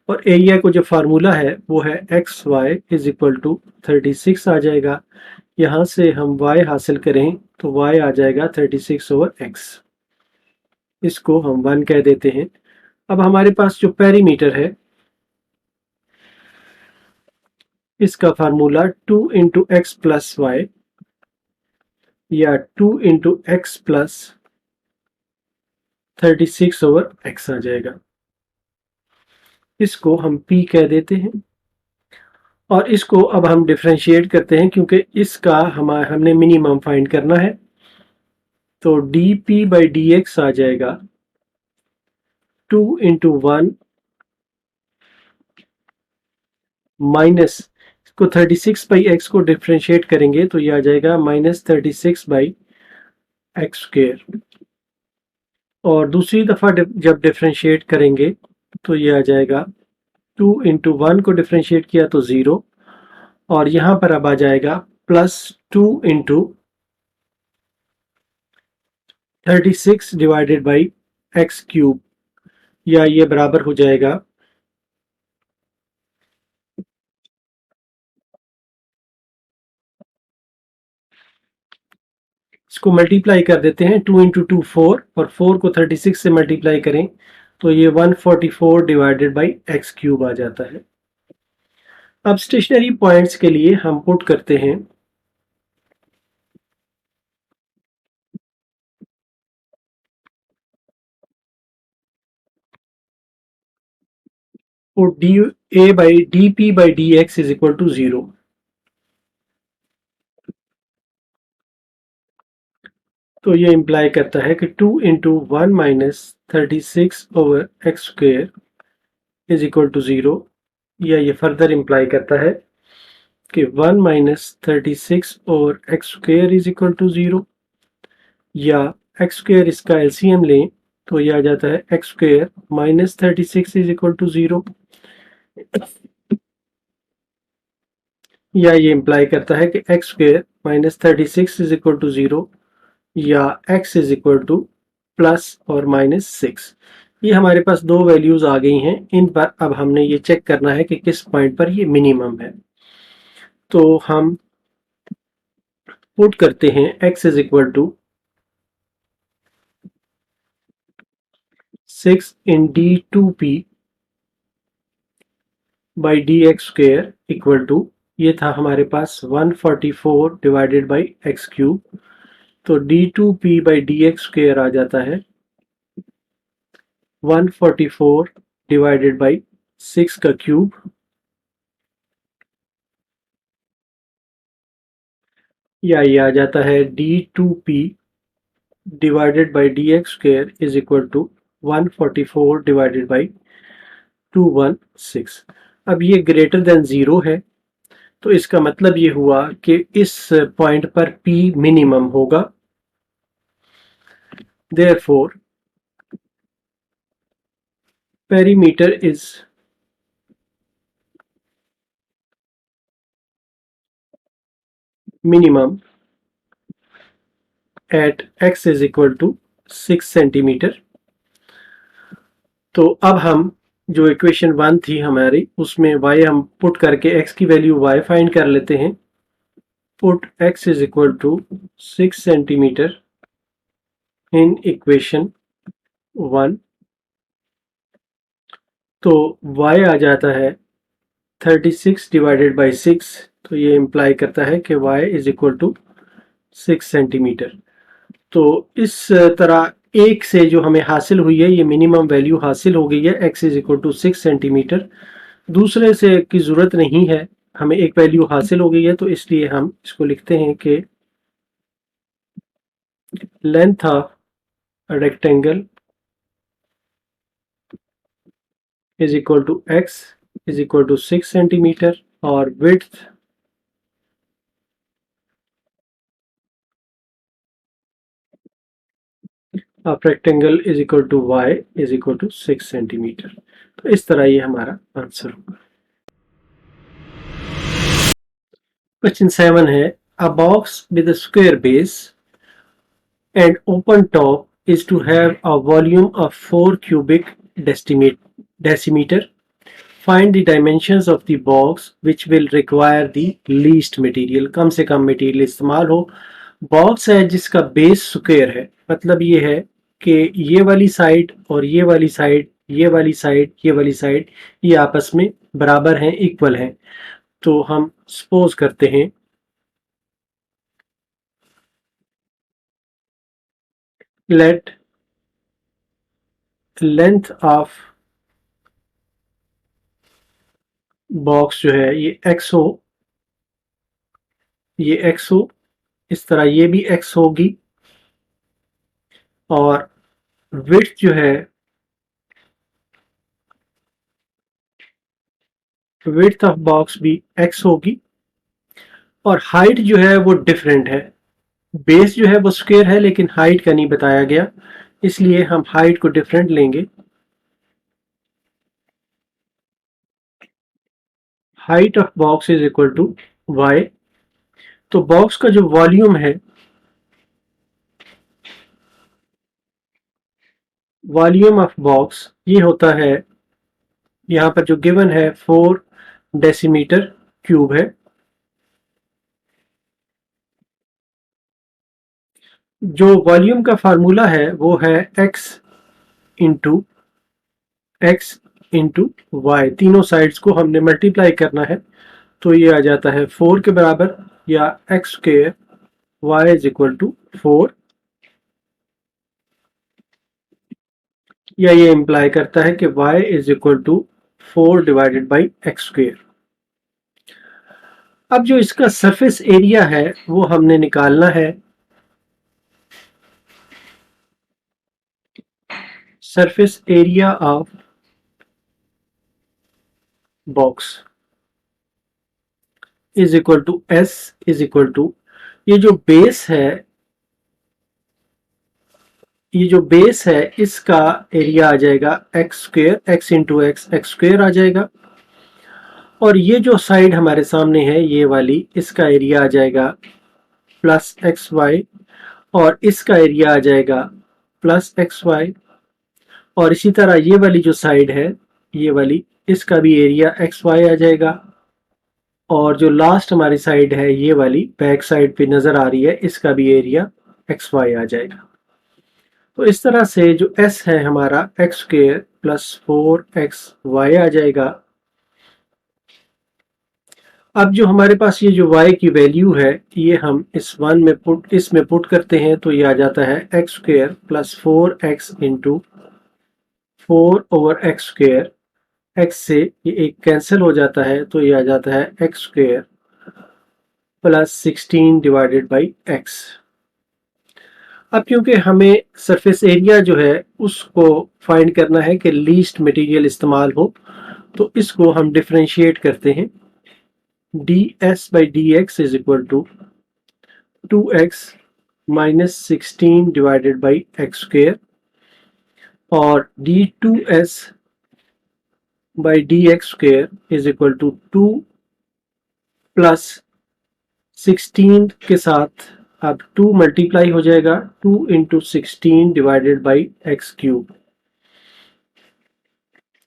और एरिया को जो फार्मूला है वो है X Y is equal to 36 आ जाएगा। यहाँ से हम y हासिल करें तो y आ जाएगा 36 ओवर x, इसको हम 1 कह देते हैं। अब हमारे पास जो पेरीमीटर है इसका formula 2 into X plus Y या 2 into X plus 36 over x आ जाएगा, इसको हम p कह देते हैं। और इसको अब हम डिफ्रेंशिएट करते हैं क्योंकि इसका हमने मिनिमम फाइंड करना है। तो dp बाई dx आ जाएगा 2 इंटू 1 माइनस, इसको 36 बाई x को डिफ्रेंशिएट करेंगे तो ये आ जाएगा -36 बाई एक्स स्क्वेयर, और दूसरी दफ़ा जब डिफ्रेंशिएट करेंगे तो ये आ जाएगा 2 इंटू 1 को डिफ्रेंशिएट किया तो 0, और यहाँ पर अब आ जाएगा +2 into 36 divided by x cube, या ये बराबर हो जाएगा इसको मल्टीप्लाई कर देते हैं, 2 इंटू 2 4, और 4 को 36 से मल्टीप्लाई करें तो ये 144 डिवाइडेड बाई एक्स क्यूब आ जाता है। अब स्टेशनरी पॉइंट्स के लिए हम पुट करते हैं D A by D P by D x is equal to 0। तो ये इम्प्लाई करता है कि 2 into 1 minus 36 over x square is equal to 0, या ये फर्दर इम्प्लाई करता है कि 1 minus 36 over x square is equal to 0, या एक्स स्क्वेयर इसका एलसीएम लें तो ये आ जाता है x square minus 36 is equal to 0, या ये इम्प्लाई करता है कि X square minus 36 is equal to 0, या x इज इक्वल टू प्लस और माइनस 6। ये हमारे पास दो वैल्यूज आ गई हैं। इन पर अब हमने ये चेक करना है कि किस पॉइंट पर ये मिनिमम है। तो हम पुट करते हैं x is equal to 6 in d2p by D x square equal to, ये था हमारे पास 144 डिवाइडेड बाई एक्स क्यूब, तो d2p by D x square आ जाता है 144 डिवाइडेड बाई 6 का क्यूब, या ये आ जाता है d2p divided by D x square is equal to 144 divided by 216। अब ये ग्रेटर देन 0 है, तो इसका मतलब ये हुआ कि इस पॉइंट पर p मिनिमम होगा। Therefore perimeter is minimum at x is equal to 6 centimetre. तो अब हम जो इक्वेशन 1 थी हमारी, उसमें y हम पुट करके x की वैल्यू y फाइंड कर लेते हैं। Put x is equal to 6 centimetre in equation 1, तो y आ जाता है 36 डिवाइडेड बाई 6, तो ये इम्प्लाई करता है कि y is equal to 6 centimetre. तो इस तरह एक से जो हमें हासिल हुई है, ये मिनिमम वैल्यू हासिल हो गई है x is equal to 6 centimetre. दूसरे से की ज़रूरत नहीं है, हमें एक वैल्यू हासिल हो गई है, तो इसलिए हम इसको लिखते हैं कि length of rectangle is equal to x is equal to 6 centimetre, और width of rectangle is equal to y is equal to 6 centimetre. तो इस तरह ये हमारा आंसर होगा। क्वेश्चन 7 है, अ box with a square base and open top is to have a volume of 4 cubic decimeter. Find the dimensions of the box which will require the least material. कम से कम material इस्तेमाल हो। Box है जिसका base square है, मतलब ये है कि ये वाली साइड और ये वाली साइड, ये वाली साइड, ये वाली साइड, ये आपस में बराबर हैं, इक्वल हैं। तो हम सपोज करते हैं लेट लेंथ ऑफ बॉक्स जो है ये x हो, ये x हो, इस तरह ये भी x होगी, और विड्थ जो है, विड्थ ऑफ बॉक्स भी x होगी, और हाइट जो है वो डिफरेंट है। बेस जो है वो स्क्वायर है लेकिन हाइट का नहीं बताया गया, इसलिए हम हाइट को डिफरेंट लेंगे। Height of box is equal to y। तो बॉक्स का जो वॉल्यूम है, वॉल्यूम ऑफ बॉक्स ये होता है, यहाँ पर जो गिवन है 4 डेसीमीटर क्यूब है। जो वॉल्यूम का फार्मूला है वो है x इंटू वाई, तीनों साइड्स को हमने मल्टीप्लाई करना है, तो ये आ जाता है 4 के बराबर, या X square Y is equal to 4, या ये इम्प्लाई करता है कि y is equal to 4 divided by X square. अब जो इसका सरफेस एरिया है वो हमने निकालना है। surface area of box is equal to S is equal to, ये जो बेस है इसका एरिया आ जाएगा x square, x into x, x square आ जाएगा। और ये जो साइड हमारे सामने है ये वाली, इसका एरिया आ जाएगा प्लस एक्स वाई, और इसका एरिया आ जाएगा प्लस एक्स वाई। और इसी तरह ये वाली जो साइड है, ये वाली, इसका भी एरिया एक्स वाई आ जाएगा। और जो लास्ट हमारी साइड है ये वाली बैक साइड पे नजर आ रही है, इसका भी एरिया एक्स वाई आ जाएगा। तो इस तरह से जो एस है हमारा एक्स स्क्वेयर प्लस 4xy आ जाएगा। अब जो हमारे पास ये जो y की वैल्यू है ये हम इसमें पुट करते हैं, तो ये आ जाता है x square plus 4x into 4/x²। x से ये एक कैंसिल हो जाता है, तो ये आ जाता है x square plus 16 divided by x. अब क्योंकि हमें सरफेस एरिया जो है उसको फाइंड करना है कि लीस्ट मटेरियल इस्तेमाल हो, तो इसको हम डिफरेंशिएट करते हैं। ds by dx is equal to 2x minus 16 divided by x square, और d2s by dx square is equal to 2 plus 16 के साथ अब 2 मल्टीप्लाई हो जाएगा, 2 into 16 divided by x cube,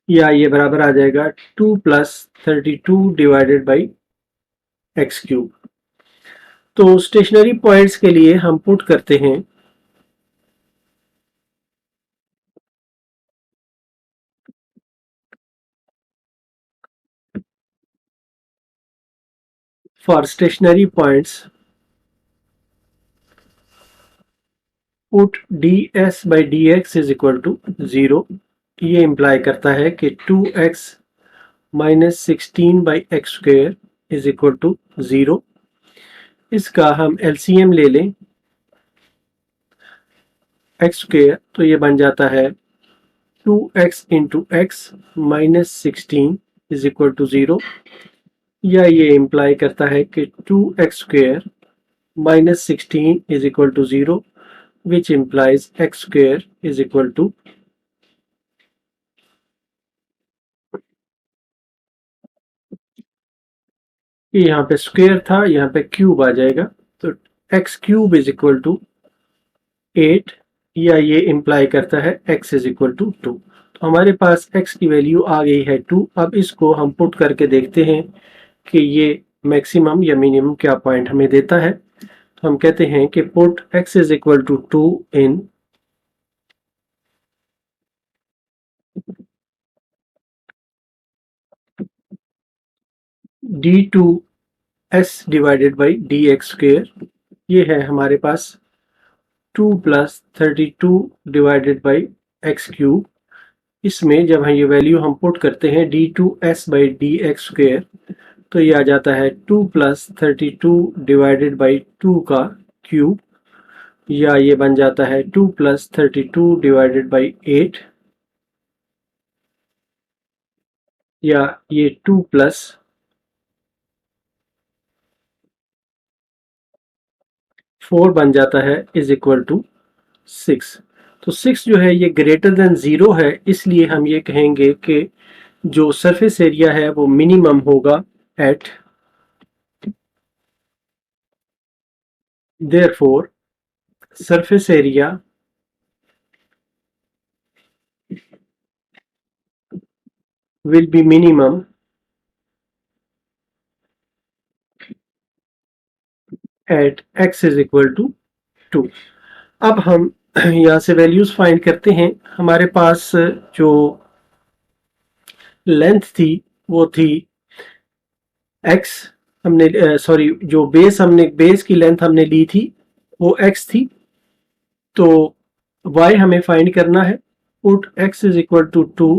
या ये बराबर आ जाएगा 2 plus 32 divided by x cube. तो स्टेशनरी पॉइंट्स के लिए हम पुट करते हैं for stationary points put ds by dx is equal to 0। ये इंप्लाई करता है कि 2x minus 16 by x square is equal to 0। इसका हम एलसीएम ले लें एक्स स्क्वेयर, तो ये बन जाता है 2x into X minus 16 is equal to 0, या ये इंप्लाई करता है कि 2x square minus 16 is equal to 0, which implies x square is equal to यहाँ पे स्क्वेयर था, यहाँ पे क्यूब आ जाएगा, तो x cube is equal to 8, या ये इंप्लाई करता है x इज इक्वल टू 2। तो हमारे पास x की वैल्यू आ गई है 2। अब इसको हम पुट करके देखते हैं कि ये मैक्सिमम या मिनिमम क्या पॉइंट हमें देता है। तो हम कहते हैं कि put x is equal to 2 in d2s divided by dx square. ये है हमारे पास 2 plus 32 divided by x cube. इसमें जब हम ये वैल्यू हम पुट करते हैं d2s बाई dx स्क्वेयर, तो ये आ जाता है 2 प्लस 32 डिवाइडेड बाई 2 का क्यूब, या ये बन जाता है 2 प्लस 32 डिवाइडेड बाई 8, या ये 2 प्लस 4 बन जाता है इज इक्वल टू 6। तो 6 जो है ये ग्रेटर देन 0 है, इसलिए हम ये कहेंगे कि जो सरफेस एरिया है वो मिनिमम होगा at, therefore surface area will be minimum at x is equal to 2। अब हम यहाँ से वैल्यूज फाइंड करते हैं। हमारे पास जो लेंथ थी वो थी x, हमने सॉरी जो बेस की लेंथ हमने ली थी वो x थी, तो y हमें फाइंड करना है। Put x is equal to 2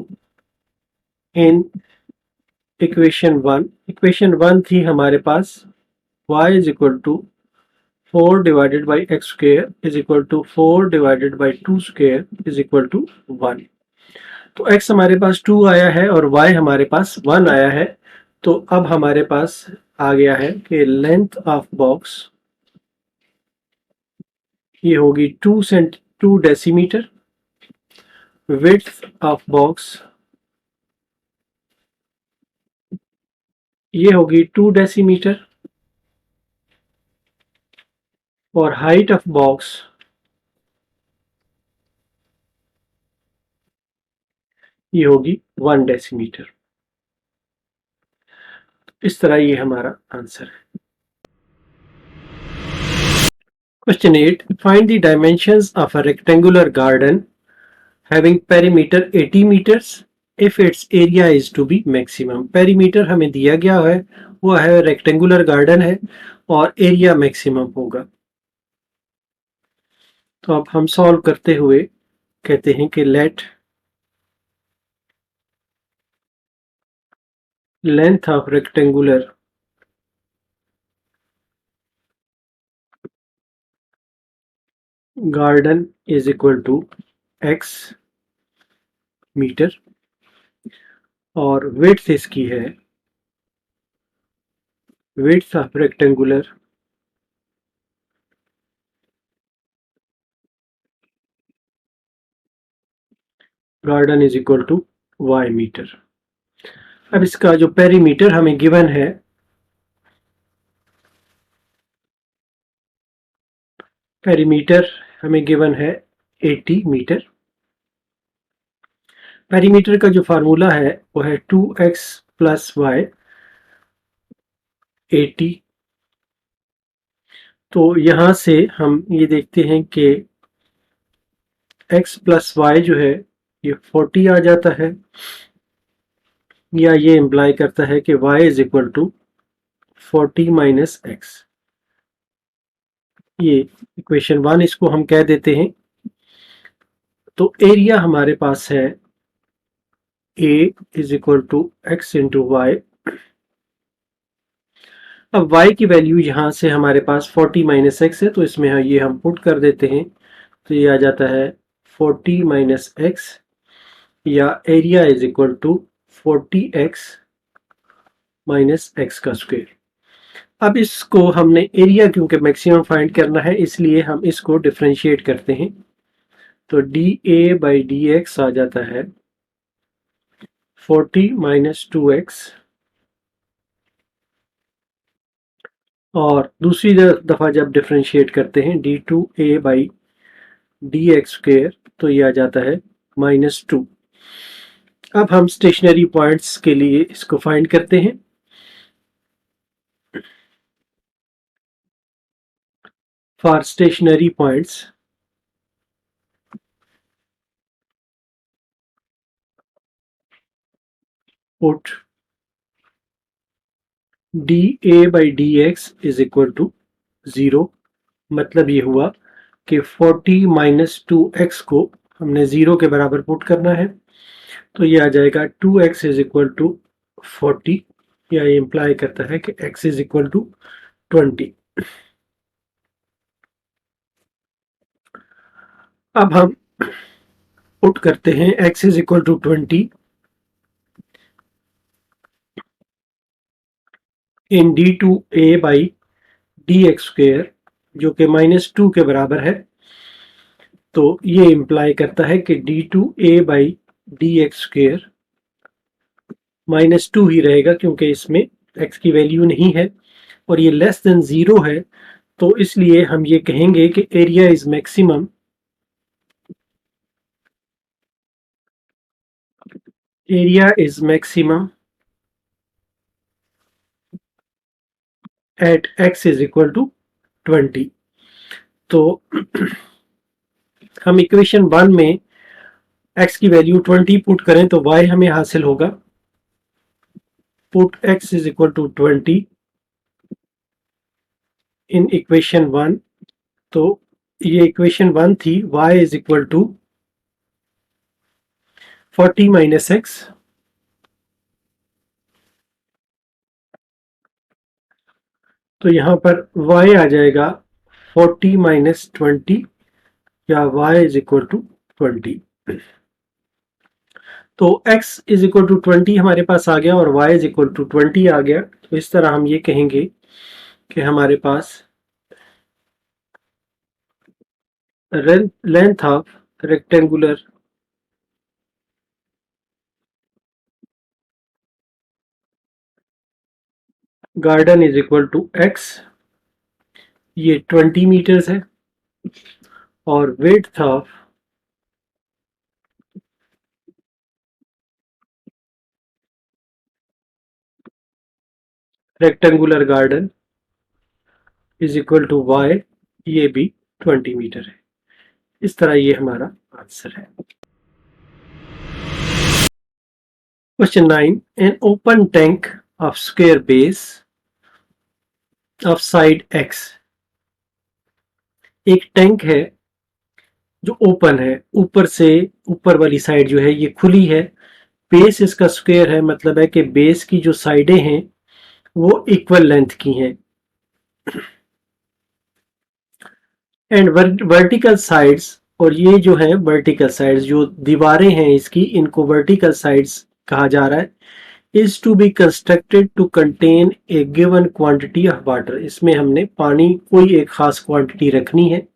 in equation 1 थी हमारे पास y is equal to 4 divided by x square is equal to 4 divided by 2 square is equal to 1। तो x हमारे पास 2 आया है और y हमारे पास 1 आया है। तो अब हमारे पास आ गया है कि लेंथ ऑफ बॉक्स ये होगी 2 डेसीमीटर, विड्थ ऑफ बॉक्स ये होगी 2 डेसीमीटर और हाइट ऑफ बॉक्स ये होगी 1 डेसीमीटर। इस तरह ये हमारा आंसर है। Question 8. Find the dimensions of a rectangular garden having perimeter 80 meters if its area is to be maximum. Perimeter हमें दिया गया है, वो है रेक्टेंगुलर गार्डन है और एरिया मैक्सिमम होगा। तो अब हम सॉल्व करते हुए कहते हैं कि let length of rectangular garden is equal to x metre और विड्थ इसकी है, width of rectangular garden is equal to y metre. अब इसका जो पेरीमीटर हमें गिवन है, पेरीमीटर हमें गिवन है 80 मीटर। पेरीमीटर का जो फार्मूला है वो है 2x प्लस वाई 80। तो यहां से हम ये देखते हैं कि x प्लस वाई जो है ये 40 आ जाता है, या ये इम्प्लाई करता है कि y is equal to 40 minus x. ये इक्वेशन 1 इसको हम कह देते हैं। तो एरिया हमारे पास है a is equal to x into y. अब y की वैल्यू यहाँ से हमारे पास 40 माइनस एक्स है, तो इसमें ये हम पुट कर देते हैं। तो ये आ जाता है 40 माइनस एक्स, या area is equal to 40x minus x का स्क्वायर। अब इसको हमने एरिया क्योंकि मैक्सिमम फाइंड करना है, इसलिए हम इसको डिफरेंशिएट करते हैं। तो dA बाई dx आ जाता है 40 माइनस 2x, और दूसरी दफा जब डिफरेंशिएट करते हैं d2a बाई dx स्क्वायर, तो ये आ जाता है -2। अब हम स्टेशनरी पॉइंट्स के लिए इसको फाइंड करते हैं। For stationary points put dA by dx is equal to 0। मतलब ये हुआ कि 40 माइनस 2x को हमने 0 के बराबर पुट करना है। तो ये आ जाएगा 2x इज इक्वल टू 40, या ये इंप्लाई करता है कि x इज इक्वल टू 20। अब हम पुट करते हैं x is equal to 20 in d2a by dx square, जो कि -2 के बराबर है। तो ये इंप्लाई करता है कि d2a बाई dx स्क्वायर -2 ही रहेगा, क्योंकि इसमें x की वैल्यू नहीं है और ये लेस देन 0 है। तो इसलिए हम ये कहेंगे कि area is maximum at x is equal to 20। तो हम इक्वेशन 1 में x की वैल्यू 20 पुट करें तो y हमें हासिल होगा, put x is equal to 20 in equation 1। तो ये इक्वेशन 1 थी, y is equal to 40 minus x. तो यहाँ पर y आ जाएगा 40 माइनस 20, या y इज इक्वल टू 20। तो x इज इक्वल टू 20 हमारे पास आ गया और y इज इक्वल टू 20 आ गया। तो इस तरह हम ये कहेंगे कि हमारे पास length of rectangular garden is equal to x, ये 20 मीटर्स है, और width of rectangular garden is equal to y, ये भी 20 मीटर है। इस तरह ये हमारा आंसर है। Question 9, an open tank of square base of side x, एक टैंक है जो ओपन है, ऊपर से ऊपर वाली साइड जो है ये खुली है, बेस इसका स्क्वायर है, मतलब है कि बेस की जो साइडें हैं वो इक्वल लेंथ की हैं, एंड वर्टिकल साइड्स, और ये जो है वर्टिकल साइड्स, जो दीवारें हैं इसकी, इनको वर्टिकल साइड्स कहा जा रहा है, is to be constructed to contain a given quantity of water, इसमें हमने पानी कोई एक खास क्वांटिटी रखनी है।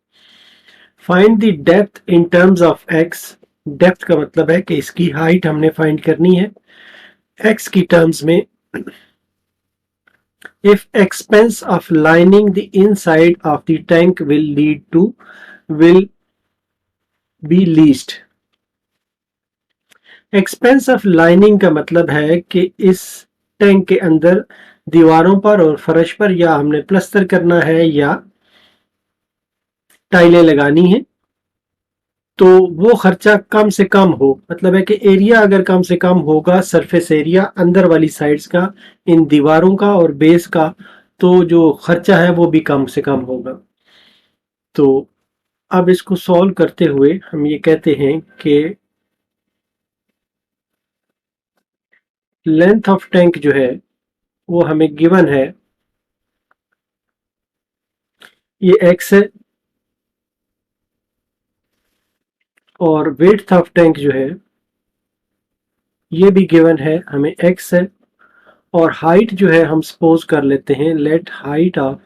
Find the depth in terms of x, depth का मतलब है कि इसकी हाइट हमने फाइंड करनी है एक्स की टर्म्स में। If expense of lining the inside of the tank will be least. Expense of lining का मतलब है कि इस टैंक के अंदर दीवारों पर और फर्श पर या हमने प्लास्टर करना है या टाइलें लगानी है, तो वो खर्चा कम से कम हो, मतलब है कि एरिया अगर कम से कम होगा, सरफेस एरिया अंदर वाली साइड्स का, इन दीवारों का और बेस का, तो जो खर्चा है वो भी कम से कम होगा। तो अब इसको सॉल्व करते हुए हम ये कहते हैं कि लेंथ ऑफ टैंक जो है वो हमें गिवन है, ये x है, और विड्थ ऑफ टैंक जो है ये भी गिवन है, हमें x है, और हाइट जो है हम सपोज कर लेते हैं, let height of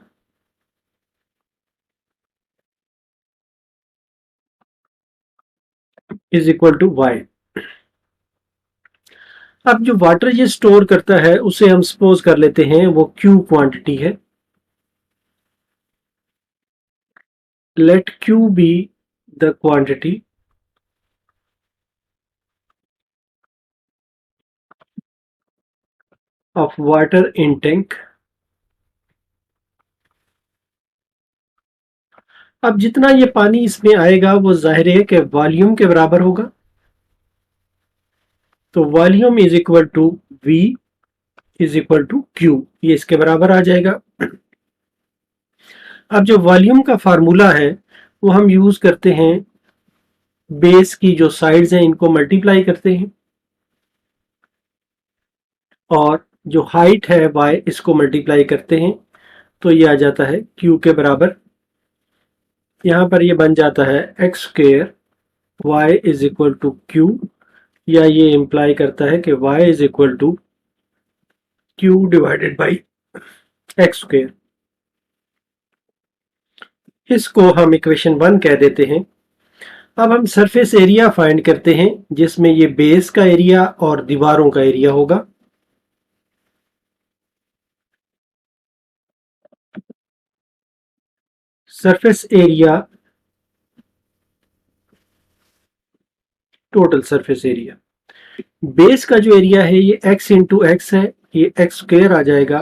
is equal to y। अब जो वाटर ये स्टोर करता है उसे हम सपोज कर लेते हैं वो Q क्वांटिटी है, let Q be the quantity of water in tank. अब जितना ये पानी इसमें आएगा वो जाहिर है कि वॉल्यूम के बराबर होगा, तो volume is equal to V is equal to Q, ये इसके बराबर आ जाएगा। अब जो वॉल्यूम का फार्मूला है वो हम यूज करते हैं, बेस की जो साइड्स हैं इनको मल्टीप्लाई करते हैं, और जो हाइट है y इसको मल्टीप्लाई करते हैं, तो ये आ जाता है Q के बराबर। यहां पर ये बन जाता है x square y is equal to Q, या ये इंप्लाई करता है कि y is equal to Q divided by x square. इसको हम इक्वेशन 1 कह देते हैं। अब हम सरफेस एरिया फाइंड करते हैं, जिसमें ये बेस का एरिया और दीवारों का एरिया होगा। Surface area, total surface area, base का जो एरिया है ये x इंटू एक्स है, ये एक्स स्क्वेयर आ जाएगा।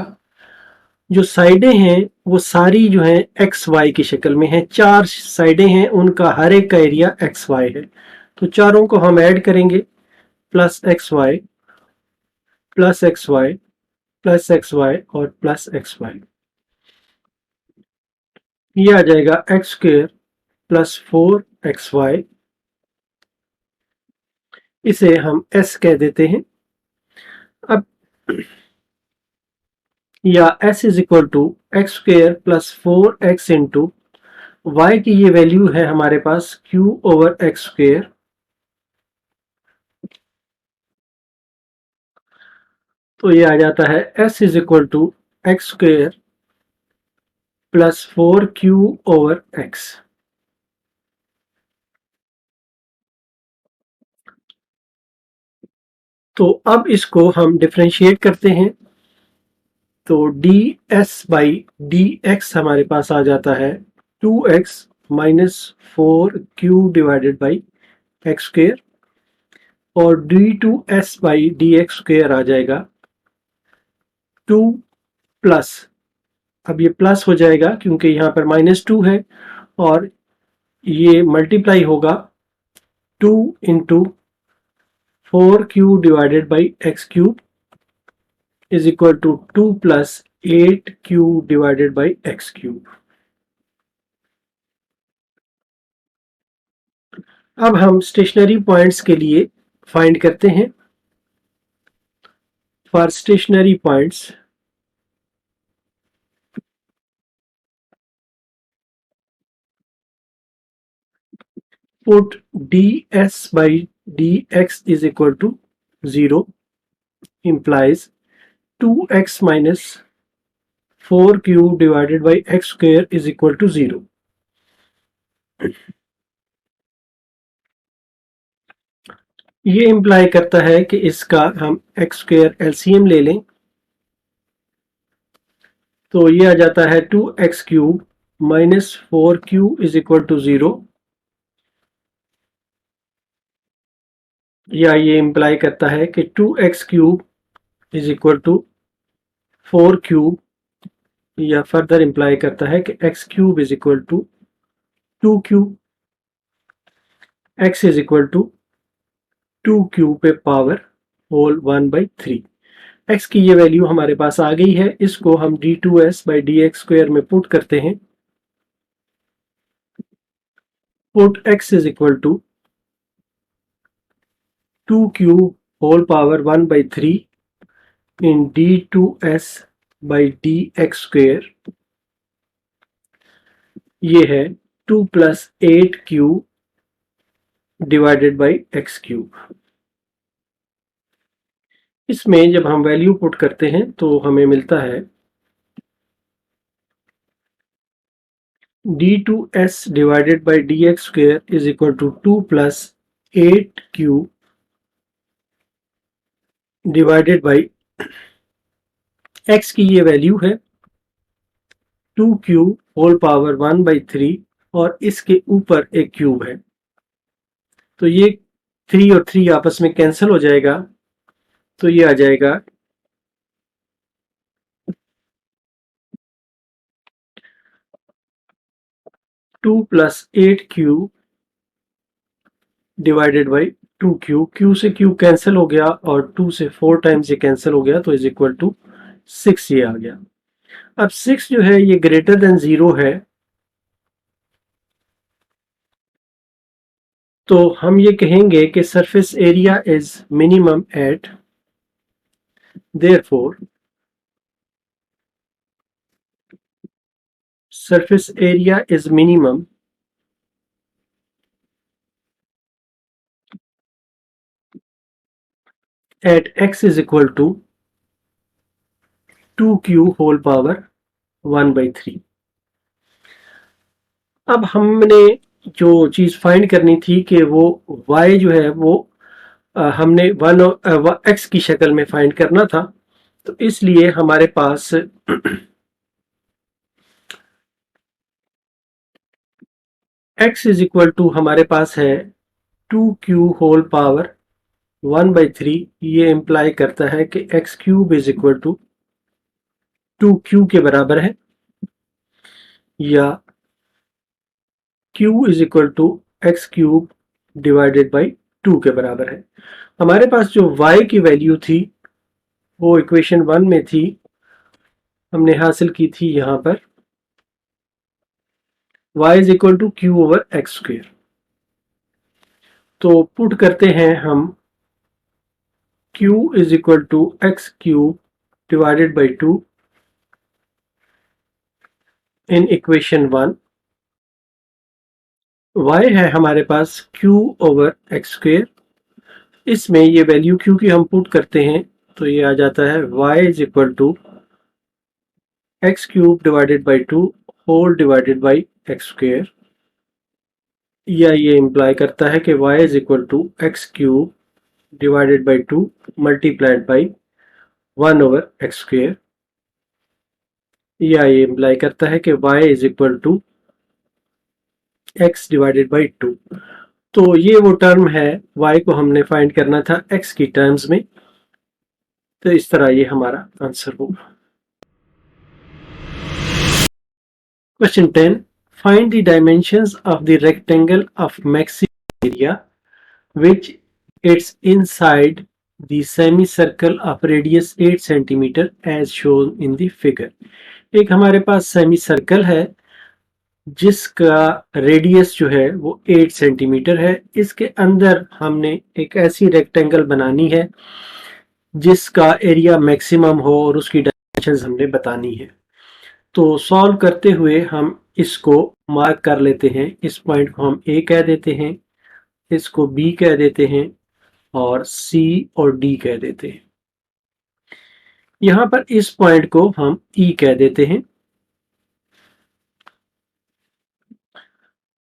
जो साइडें हैं वो सारी जो हैं एक्स वाई की शक्ल में हैं, चार साइडें हैं, उनका हर एक का एरिया एक्स वाई है, तो चारों को हम ऐड करेंगे, plus x y plus x y plus x y और प्लस एक्स वाई, ये आ जाएगा एक्स स्क्वेयर प्लस 4xy, इसे हम s कह देते हैं। अब या s is equal to x square plus 4x into y की ये वैल्यू है हमारे पास q ओवर एक्स स्क्वेयर, तो ये आ जाता है s is equal to x square plus 4q/x। तो अब इसको हम डिफरेंशिएट करते हैं, तो ds बाई डी एक्स हमारे पास आ जाता है 2x minus 4q divided by x square, और d2s by D x square आ जाएगा 2 प्लस, अब ये प्लस हो जाएगा क्योंकि यहाँ पर -2 है, और ये मल्टीप्लाई होगा 2 into 4q divided by x cube is equal to 2 plus 8q divided by x cube. अब हम स्टेशनरी पॉइंट्स के लिए फाइंड करते हैं। For stationary points, put ds by dx is equal to 0 implies 2x minus 4q divided by x square is equal to 0। ये imply करता है कि इसका हम एक्स स्क्वेयर एलसीएम ले लें, तो ये आ जाता है 2x cube minus 4q is equal to 0, या ये इम्प्लाई करता है कि 2x cube is equal to 4 cube, या फर्दर इम्प्लाई करता है कि x cube is equal to 2 cube, x is equal to 2 cube पे पावर होल 1/3। x की ये वैल्यू हमारे पास आ गई है, इसको हम d2s by D x square में पुट करते हैं। Put x is equal to 2 cube whole power 1/3 in d2s by D x square, ये है 2 plus 8q divided by x cube. इसमें जब हम वैल्यू पुट करते हैं तो हमें मिलता है d2s divided by D x square is equal to 2 plus 8q divided by x की ये वैल्यू है 2q होल पावर 1/3, और इसके ऊपर एक क्यूब है, तो ये 3 और 3 आपस में कैंसिल हो जाएगा, तो ये आ जाएगा 2 plus 8q divided by 2q, q से q कैंसिल हो गया और 2 से 4 टाइम्स ये कैंसिल हो गया, तो इज इक्वल टू 6 ये आ गया। अब 6 जो है ये ग्रेटर देन 0 है, तो हम ये कहेंगे कि surface area is minimum at, therefore surface area is minimum at x is equal to 2q whole power 1/3। अब हमने जो चीज फाइंड करनी थी कि वो y जो है वो हमने x की शक्ल में फाइंड करना था, तो इसलिए हमारे पास x इज इक्वल टू हमारे पास है 2q होल पावर 1/3। ये इंप्लाई करता है कि x cube is equal to 2q के बराबर है, या q is equal to x cube divided by 2 के बराबर है। हमारे पास जो y की वैल्यू थी वो इक्वेशन 1 में थी, हमने हासिल की थी यहां पर y is equal to q over x square. तो पुट करते हैं हम q is equal to x cube divided by 2 in equation 1। y है हमारे पास q ओवर एक्स स्क्वेयर, इसमें ये वैल्यू q की हम पुट करते हैं तो ये आ जाता है y is equal to x cube divided by 2 whole divided by x square, या ये इम्प्लाई करता है कि y is equal to x cube divided by 2 multiplied by 1 over x square, या ये इम्प्लाई करता है कि y is equal to x divided by 2। तो ये वो टर्म है, y को हमने फाइंड करना था x की टर्म्स में, तो इस तरह ये हमारा आंसर होगा। Question 10. Find the dimensions of the rectangle of maximum area which is inside the semicircle of radius 8 cm as shown in the figure. एक हमारे पास सेमी सर्कल है जिसका रेडियस जो है वो 8 सेंटीमीटर है। इसके अंदर हमने एक ऐसी रेक्टेंगल बनानी है जिसका एरिया मैक्सिमम हो और उसकी डायमेंशंस हमने बतानी है। तो सॉल्व करते हुए हम इसको मार्क कर लेते हैं। इस पॉइंट को हम ए कह देते हैं, इसको बी कह देते हैं और सी और डी कह देते हैं। यहां पर इस पॉइंट को हम ई कह देते हैं।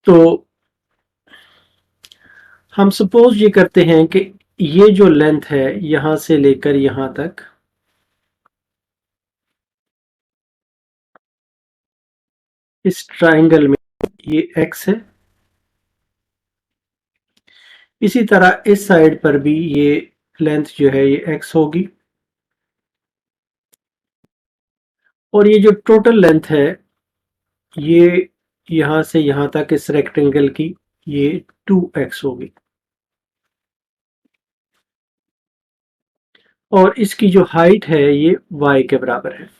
तो हम सपोज ये करते हैं कि ये जो लेंथ है यहां से लेकर यहां तक इस ट्राइंगल में ये x है, इसी तरह इस साइड पर भी ये लेंथ जो है ये x होगी, और ये जो टोटल लेंथ है ये यहां से यहां तक इस रेक्टेंगल की ये 2x होगी, और इसकी जो हाइट है ये y के बराबर है।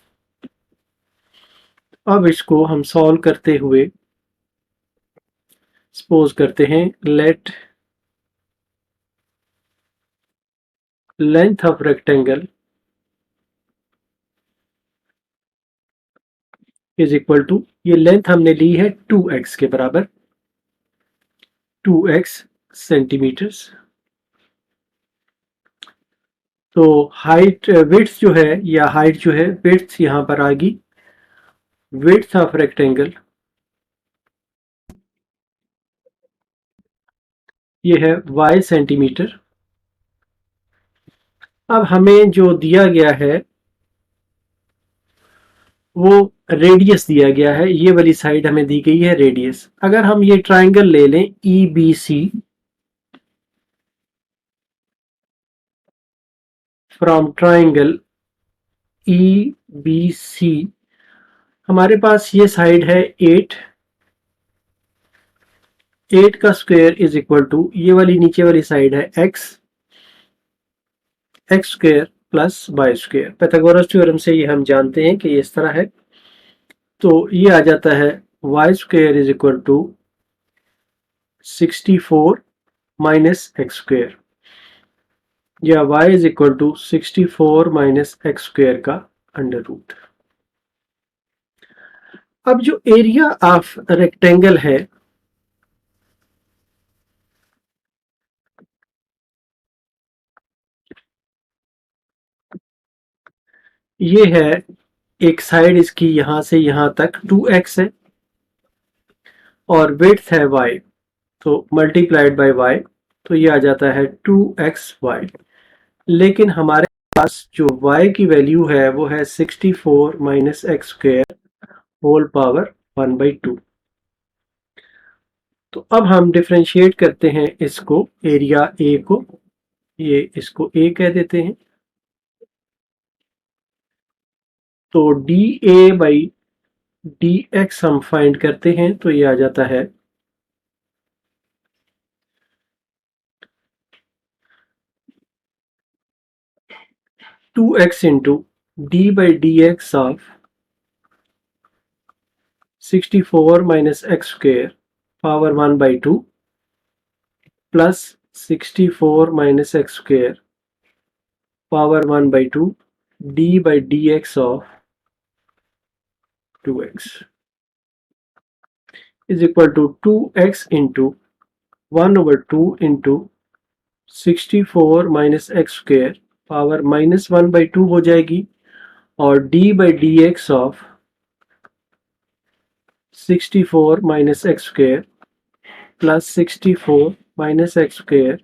अब इसको हम सॉल्व करते हुए सपोज करते हैं let length of rectangle is equal to, ये लेंथ हमने ली है 2x के बराबर, 2x सेंटीमीटर्स। तो हाइट विड्थ जो है या हाइट जो है विड्थ यहां पर आ गई, विड्थ ऑफ रेक्टेंगल ये है y सेंटीमीटर। अब हमें जो दिया गया है वो रेडियस दिया गया है, ये वाली साइड हमें दी गई है रेडियस। अगर हम ये ट्राइंगल ले लें EBC, फ्रॉम ट्राइंगल EBC हमारे पास ये साइड है 8, 8 का स्क्वायर इज इक्वल टू ये वाली नीचे वाली साइड है x square plus y square. Pythagoras theorem से ये हम जानते हैं कि ये इस तरह है। तो ये आ जाता है y square is equal to 64 minus x square, या y is equal to 64 minus x square का अंडर रूट। अब जो एरिया ऑफ रेक्टेंगल है ये है, एक साइड इसकी यहां से यहां तक 2x है और विड्थ है y, तो मल्टीप्लाइड बाय y, तो ये आ जाता है 2xy। लेकिन हमारे पास जो y की वैल्यू है वो है 64 minus x square whole power 1/2। तो अब हम डिफरेंशिएट करते हैं इसको, एरिया a को, ये इसको a कह देते हैं। तो dA बाई dx हम फाइंड करते हैं, तो ये आ जाता है 2x into d by D x of 64 minus x square power 1/2 plus 64 minus x square power 1/2 d by D x of 2x is equal to 2x into 1/2 into 64 minus x square power -1/2 हो जाएगी और d/dx of 64 - x square plus 64 - x square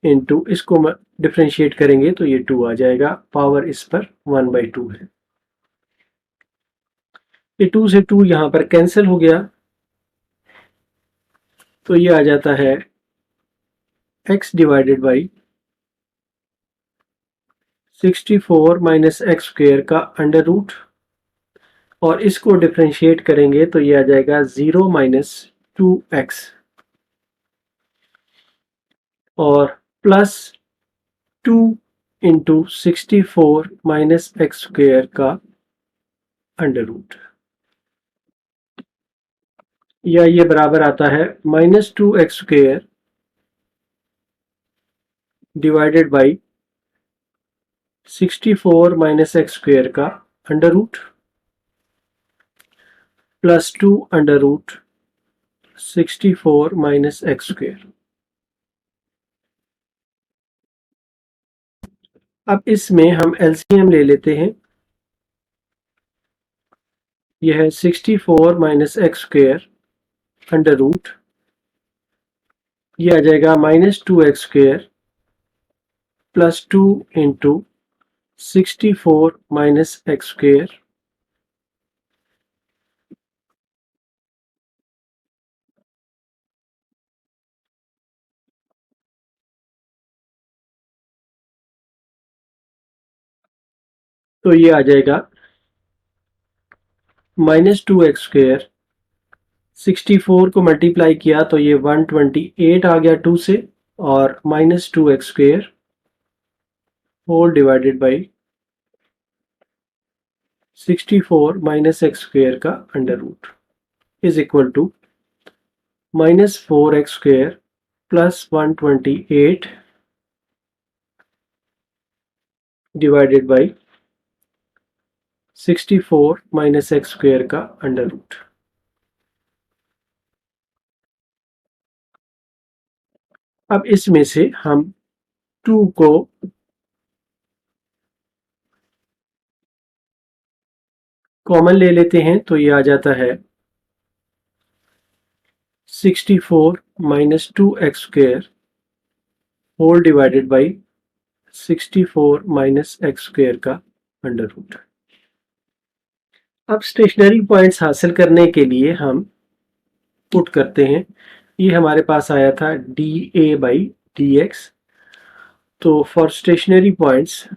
into इसको differentiate करेंगे तो ये 2 आ जाएगा। Power इस पर 1/2 है। ये 2 से 2 यहाँ पर कैंसिल हो गया तो ये आ जाता है x divided by 64 - x square का अंडर रूट और इसको डिफ्रेंशिएट करेंगे तो ये आ जाएगा 0 - 2x और प्लस 2 इंटू 64 - x स्क्वायर का अंडर रूट, या ये बराबर आता है -2x square divided by 64 - x square का under root plus 2 under root 64 - x square. अब इसमें हम एलसीएम ले लेते हैं। यह है 64 - x स्क्वायर अंडर रूट, ये आ जाएगा -2x square plus 2 into 64 - x square तो ये आ जाएगा -2x स्क्वायर 64 को मल्टीप्लाई किया तो ये 128 आ गया 2 से और -2x square whole divided by 64 - x square का under root is equal to -4x square plus 128 divided by 64 - x square का अंडर रूट। अब इसमें से हम 2 को कॉमन ले लेते हैं तो ये आ जाता है 64 - 2x square whole divided by 64 - x square का अंडर रूट। अब स्टेशनरी पॉइंट्स हासिल करने के लिए हम पुट करते हैं। ये हमारे पास आया था dA/dx, तो for stationary points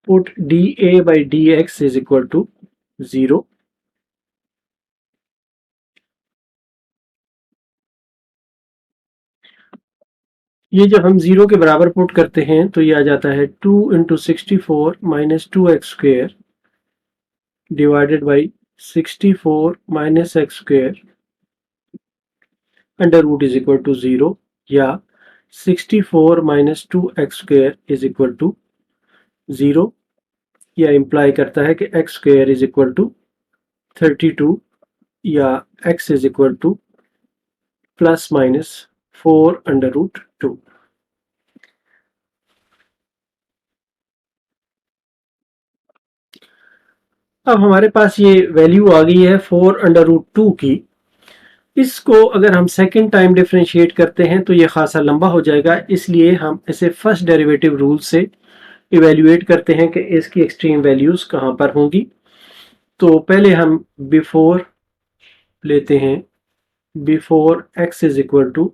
put dA/dx is equal to 0। ये जब हम 0 के बराबर पुट करते हैं तो ये आ जाता है 2 into 64 - 2x square divided by 64 - x square under root is equal to 0, या 64 - 2x square is equal to 0। यह इंप्लाई करता है कि x square is equal to 32 या x is equal to ±4 under root 2। अब हमारे पास ये वैल्यू आ गई है 4 अंडर रूट 2 की। इसको अगर हम सेकेंड टाइम डिफ्रेंशिएट करते हैं तो ये खासा लंबा हो जाएगा, इसलिए हम इसे फर्स्ट डेरिवेटिव रूल से इवेल्युएट करते हैं कि इसकी एक्सट्रीम वैल्यूज कहाँ पर होंगी। तो पहले हम बिफोर लेते हैं, before x is equal to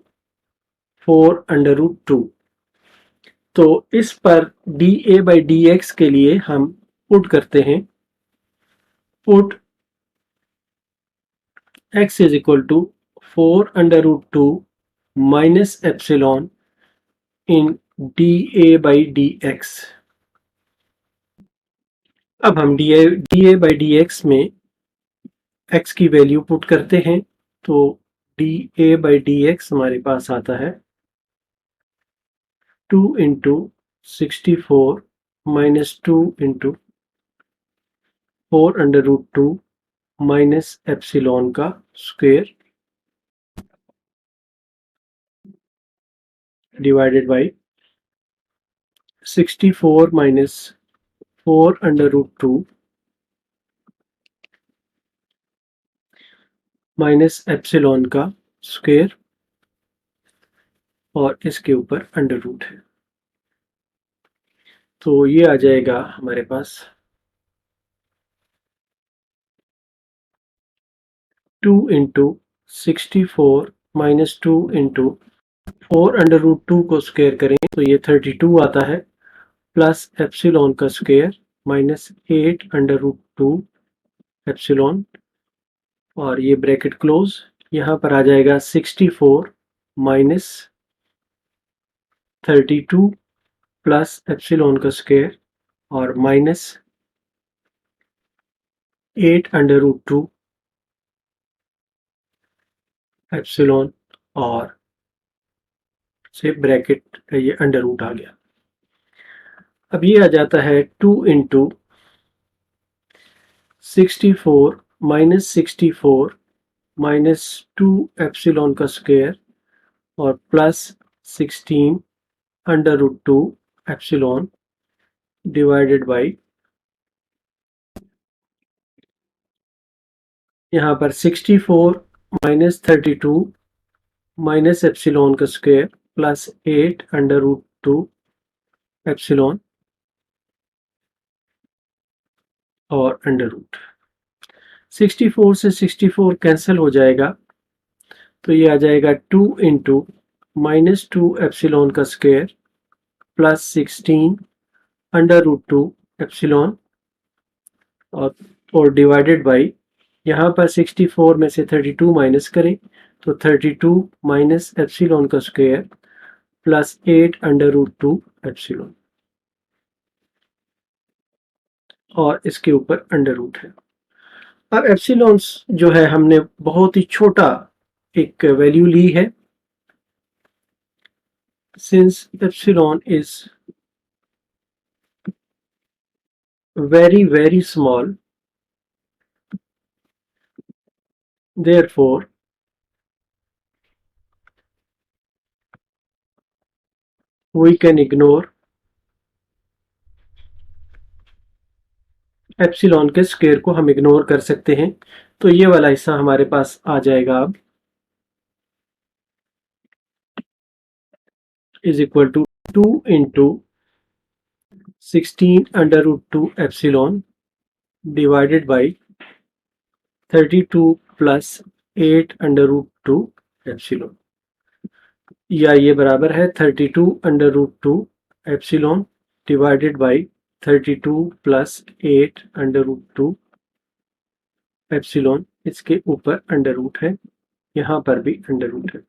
4 under root 2। तो इस पर dA/dx के लिए हम पुट करते हैं, put x is equal to 4 under root 2 minus epsilon in dA/dx। अब हम dA/dx में x की वैल्यू पुट करते हैं तो dA/dx हमारे पास आता है 2 into 64 - 2 into 4 under root 2 minus epsilon का square divided by 64 minus 4 under root 2 minus epsilon का स्क्वायर और इसके ऊपर अंडर रूट है। तो ये आ जाएगा हमारे पास 2 into 64 minus 2 into 4 under root 2 को स्क्वायर करें तो ये 32 आता है, प्लस एप्सिलॉन का square minus 8 under root 2 epsilon, और ये ब्रैकेट क्लोज। यहाँ पर आ जाएगा 64 माइनस 32 प्लस एप्सिलॉन का स्क्वायर और माइनस 8 अंडर रूट 2 एप्सिलॉन, और से ब्रैकेट ये अंडर रूट आ गया। अब ये आ जाता है 2 इंटू 64 माइनस 64 माइनस 2 एप्सिलॉन का स्क्वायर और plus 16 under root 2 epsilon divided by, यहाँ पर 64 माइनस 32 माइनस एप्सिलॉन का square plus 8 under root 2 epsilon और अंडर रूट। 64 से 64 कैंसिल हो जाएगा, तो ये आ जाएगा 2 इंटू माइनस 2 एप्सिलॉन का square plus 16 under root 2 epsilon और डिवाइडेड बाई, यहाँ पर 64 में से 32 माइनस करें तो 32 माइनस एप्सिलॉन का square plus 8 under root 2 epsilon, और इसके ऊपर अंडर रूट है। अब एप्सिलॉन जो है हमने बहुत ही छोटा एक वैल्यू ली है, since epsilon is very small, therefore we can ignore epsilon के स्क्वायर को हम इग्नोर कर सकते हैं। तो ये वाला हिस्सा हमारे पास आ जाएगा अब is equal to 2 into 16 under root 2 epsilon divided by 32 plus 8 under root 2 epsilon, या ये बराबर है 32 under root 2 epsilon divided by 32 plus 8 under root 2 epsilon, इसके ऊपर अंडर रूट है, यहाँ पर भी अंडर रूट है।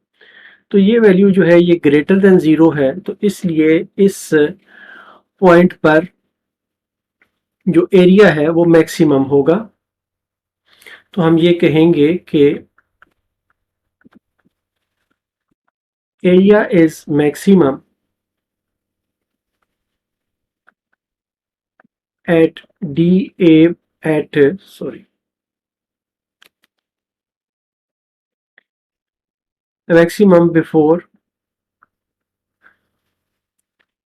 तो ये वैल्यू जो है ये ग्रेटर देन 0 है, तो इसलिए इस पॉइंट पर जो एरिया है वो मैक्सिमम होगा। तो हम ये कहेंगे कि area is maximum at d A at sorry maximum before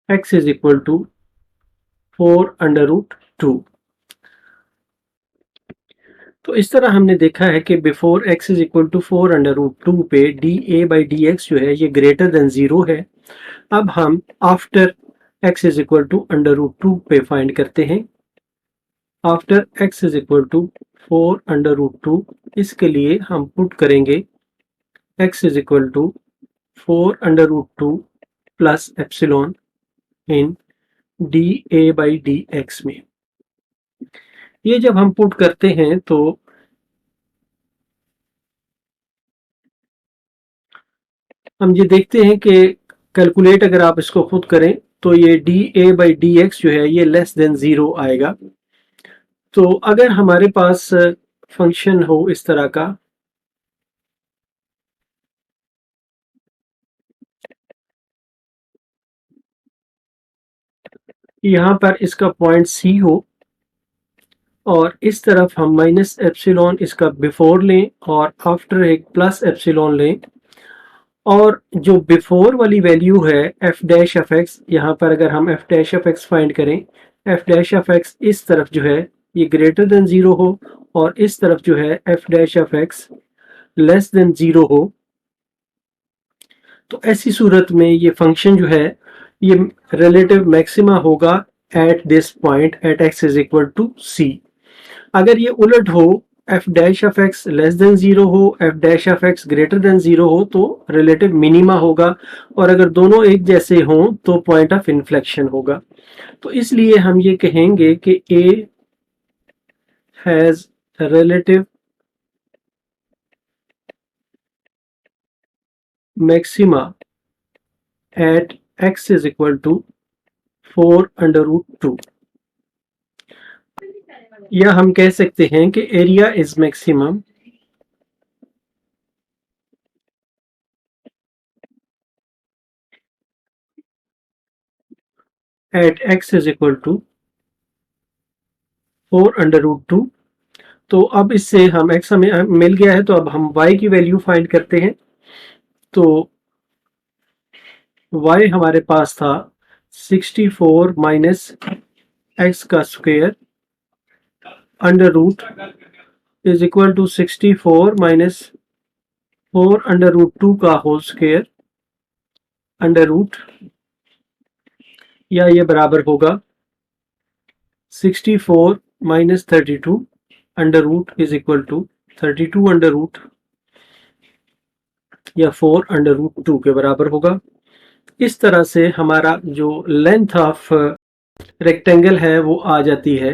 x is equal to 4 under root 2। तो इस तरह हमने देखा है कि before x is equal to 4 under root 2 पे d A by D x जो है ये ग्रेटर देन 0 है। अब हम after x is equal to under root 2 पे फाइंड करते हैं। After x is equal to 4 under root 2, इसके लिए हम पुट करेंगे x is equal to 4 under root 2 plus epsilon in D A by D x में। ये जब हम पुट करते हैं तो हम ये देखते हैं कि कैलकुलेट अगर आप इसको खुद करें तो ये D A by D x जो है ये लेस देन 0 आएगा। तो अगर हमारे पास फंक्शन हो इस तरह का, यहाँ पर इसका पॉइंट सी हो और इस तरफ हम माइनस एप्सिलॉन इसका बिफोर लें और आफ्टर एक प्लस एप्सिलॉन लें, और जो बिफोर वाली वैल्यू है एफ डैश एफ एक्स, यहाँ पर अगर हम F dash f x find करें, एफ डैश एफ एक्स इस तरफ जो है ये ग्रेटर देन जीरो हो और इस तरफ जो है F dash f x less than zero हो, तो ऐसी सूरत में ये फंक्शन जो है ये रिलेटिव मैक्सिमा होगा at this point at x is equal to c. अगर ये उलट हो, f dash f x less than zero हो, f dash f x greater than zero हो, तो रिलेटिव मिनिमा होगा, और अगर दोनों एक जैसे हों तो पॉइंट ऑफ इन्फ्लेक्शन होगा। तो इसलिए हम ये कहेंगे कि A has relative maxima at x is equal to 4√2, या हम कह सकते हैं कि area is maximum at x is equal to 4√2। तो अब इससे हम x हमें मिल गया है, तो अब हम y की वैल्यू फाइंड करते हैं। तो y हमारे पास था 64 माइनस एक्स का square under root is equal to 64 minus 4√2 का होल स्क्वायर अंडर रूट, या ये बराबर होगा 64 minus 32 under root is equal to 32 under root, या 4√2 के बराबर होगा। इस तरह से हमारा जो लेंथ ऑफ रेक्टेंगल है वो आ जाती है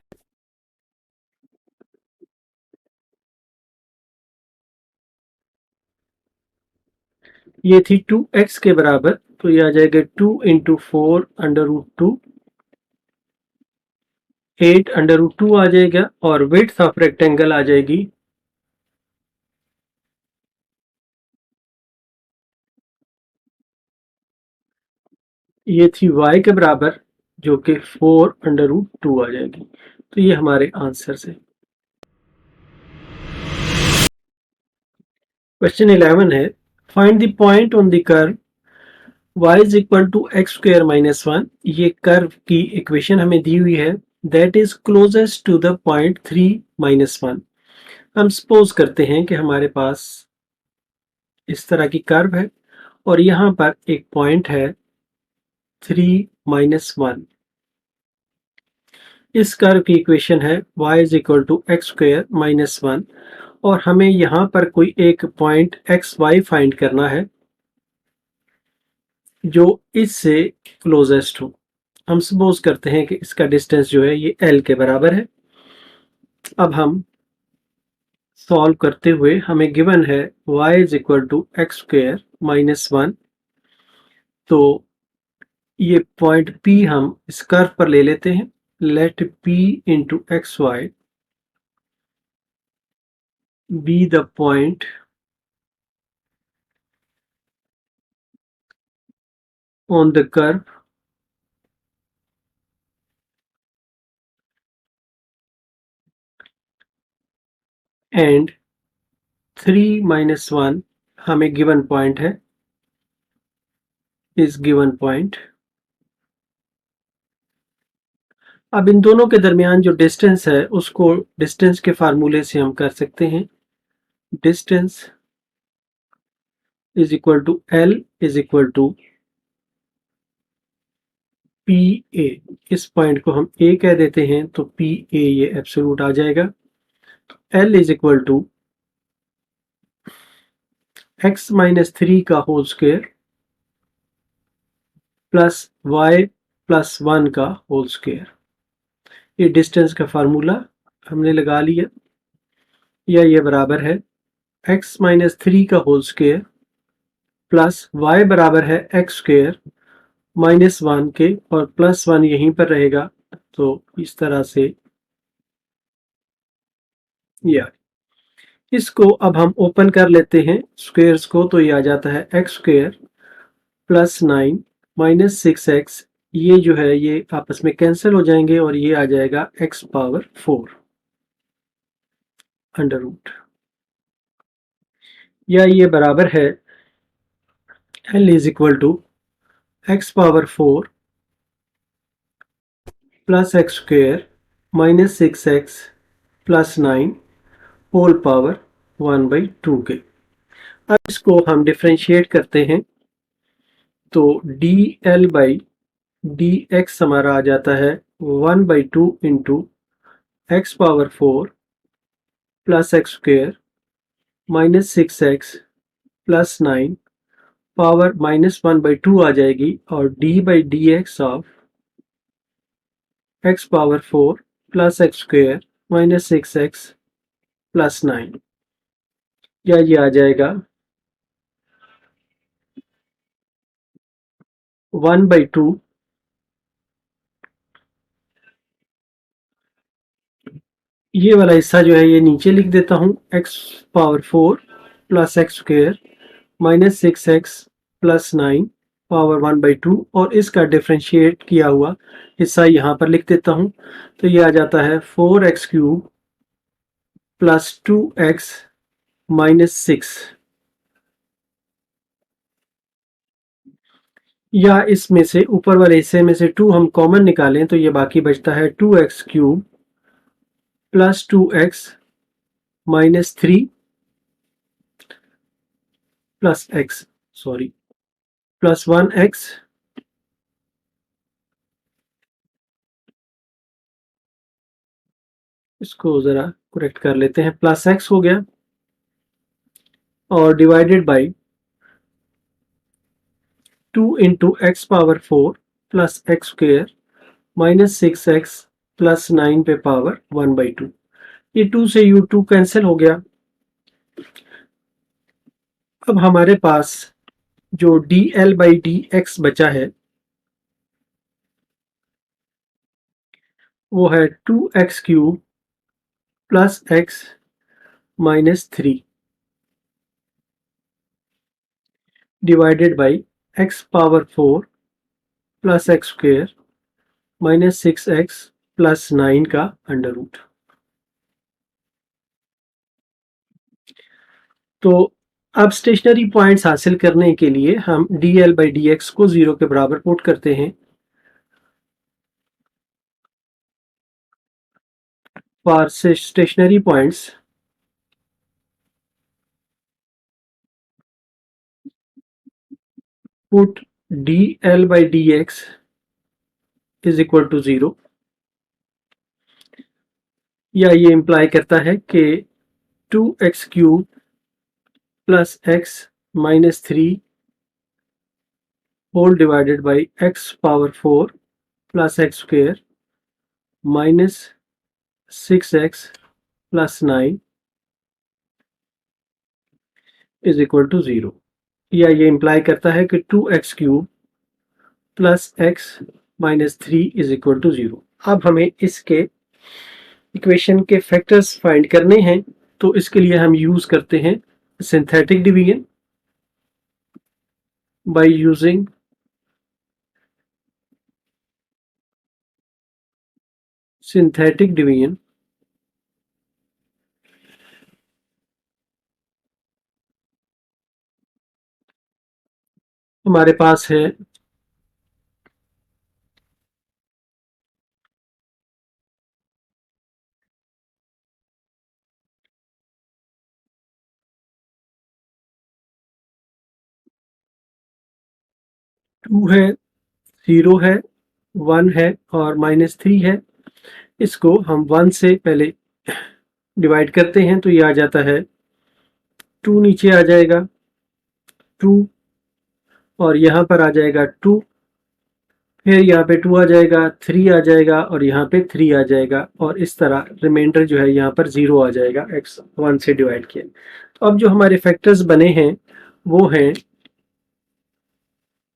ये थी 2x के बराबर, तो ये आ जाएगा 2 इंटू 4√2, 8√2 आ जाएगा, और विड्थ ऑफ रेक्टेंगल आ जाएगी ये थी y के बराबर, जो कि 4√2 आ जाएगी। तो ये हमारे आंसर से। क्वेश्चन 11 है, find the point on the curve y is equal to x square minus 1। ये कर्व की इक्वेशन हमें दी हुई है, that is closest to the point 3-1। हम सपोज करते हैं कि हमारे पास इस तरह की कर्व है और यहाँ पर एक पॉइंट है 3-1। इस कर्व की इक्वेशन है y is equal to x square minus 1, और हमें यहाँ पर कोई एक पॉइंट एक्स वाई फाइंड करना है जो इससे क्लोजेस्ट हो। हम सपोज करते हैं कि इसका डिस्टेंस जो है ये l के बराबर है। अब हम सॉल्व करते हुए हमें गिवन है y is equal to x square minus 1, तो ये पॉइंट P हम इस कर्व पर ले लेते हैं। Let P into x y be the point on the curve and 3-1 हमें गिवन पॉइंट है, इस गिवन पॉइंट। अब इन दोनों के दरमियान जो डिस्टेंस है उसको डिस्टेंस के फार्मूले से हम कर सकते हैं। Distance is equal to L is equal to P A. इस पॉइंट को हम ए कह देते हैं, तो पी ए ये एब्सोल्यूट आ जाएगा। L is equal to x minus 3 का whole square plus y plus 1 का होल स्क्वायर। ये डिस्टेंस का फार्मूला हमने लगा लिया, या ये बराबर है x माइनस 3 का होल स्क्वायर प्लस y बराबर है एक्स स्क्वायर माइनस 1 के, और प्लस 1 यहीं पर रहेगा, तो इस तरह से या इसको अब हम ओपन कर लेते हैं स्क्वायर्स को, तो ये आ जाता है x square plus 9 minus 6x। ये जो है ये आपस में कैंसिल हो जाएंगे और ये आ जाएगा x पावर 4। अंडर रूट, या ये बराबर है L is equal to x power 4 plus x square minus 6x plus 9 whole power 1/2 के। अब इसको हम डिफ्रेंशिएट करते हैं तो dl/dx हमारा आ जाता है 1/2 into x power 4 plus x square minus 6x plus 9 power -1/2 आ जाएगी, और d/dx of x power 4 plus x square minus 6x plus 9, या ये आ जाएगा 1/2 ये वाला हिस्सा जो है ये नीचे लिख देता हूँ, x power 4 plus x square minus 6x plus 9 power 1/2, और इसका डिफ्रेंशिएट किया हुआ हिस्सा यहाँ पर लिख देता हूँ। तो ये आ जाता है 4x cube plus 2x minus 6, या इसमें से ऊपर वाले हिस्से में से 2 हम कॉमन निकालें तो ये बाकी बचता है 2x cube plus 2x minus 3 plus x, sorry, plus 1x इसको ज़रा करेक्ट कर लेते हैं, प्लस x हो गया, और divided by 2 into x power 4 plus x square minus 6x plus 9 पे पावर 1/2। ये 2 से यू 2 कैंसिल हो गया। अब हमारे पास जो dl/dx बचा है वो है 2x cube plus x minus 3 divided by x power 4 plus x square minus 6x plus 9 का अंडर रूट। तो अब स्टेशनरी पॉइंट्स हासिल करने के लिए हम dl/dx को 0 के बराबर पुट करते हैं। For stationary points put dl/dx is equal to 0, या ये इंप्लाई करता है कि 2x cube plus x minus 3 whole divided by x power 4 plus x square minus 6x plus 9 is equal to 0, या ये इंप्लाई करता है कि 2x cube plus x minus 3 is equal to 0। अब हमें इसके इक्वेशन के फैक्टर्स फाइंड करने हैं, तो इसके लिए हम यूज करते हैं synthetic division by using synthetic division. हमारे पास है टू है, 0 है, 1 है और माइनस 3 है। इसको हम 1 से पहले डिवाइड करते हैं तो ये आ जाता है 2, नीचे आ जाएगा 2, और यहाँ पर आ जाएगा 2, फिर यहाँ पे 2 आ जाएगा, 3 आ जाएगा और यहाँ पे 3 आ जाएगा, और इस तरह रिमाइंडर जो है यहाँ पर 0 आ जाएगा x 1 से डिवाइड किया। तो अब जो हमारे फैक्टर्स बने हैं वो हैं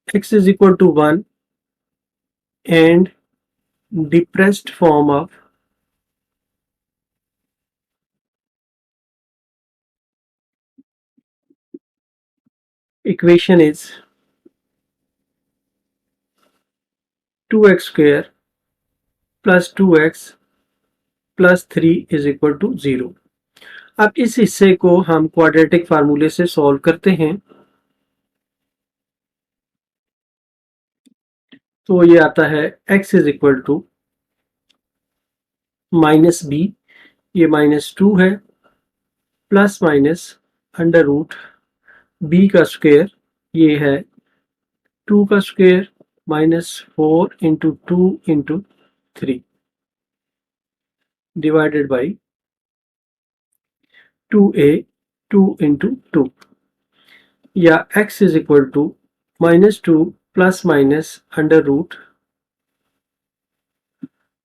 x is equal to 1 and depressed form of equation is 2x square plus 2x plus 3 is equal to 0। अब इस हिस्से को हम क्वाड्रेटिक फार्मूले से सॉल्व करते हैं। तो ये आता है x is equal to minus b, ये -2 है, plus minus under root b का स्क्वायर, ये है 2 का square -4 into 2 into 3 divided by 2a 2 into 2, या x is equal to -2 plus minus under root,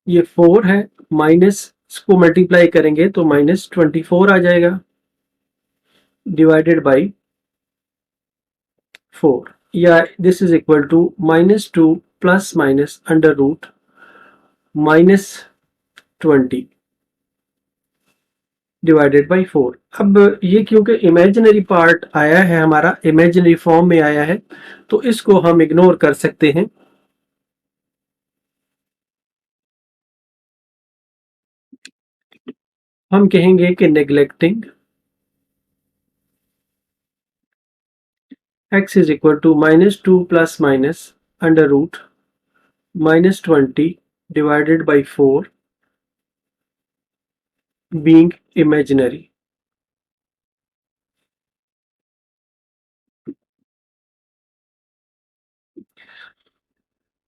ये 4 है, माइनस इसको मल्टीप्लाई करेंगे तो -24 आ जाएगा, डिवाइडेड बाई 4, या this is equal to -2 plus minus under root -20 divided by 4। अब ये क्योंकि इमेजिनरी पार्ट आया है, हमारा इमेजिनरी फॉर्म में आया है, तो इसको हम इग्नोर कर सकते हैं। हम कहेंगे कि neglecting x is equal to -2 plus minus under root -20 divided by 4 being imaginary.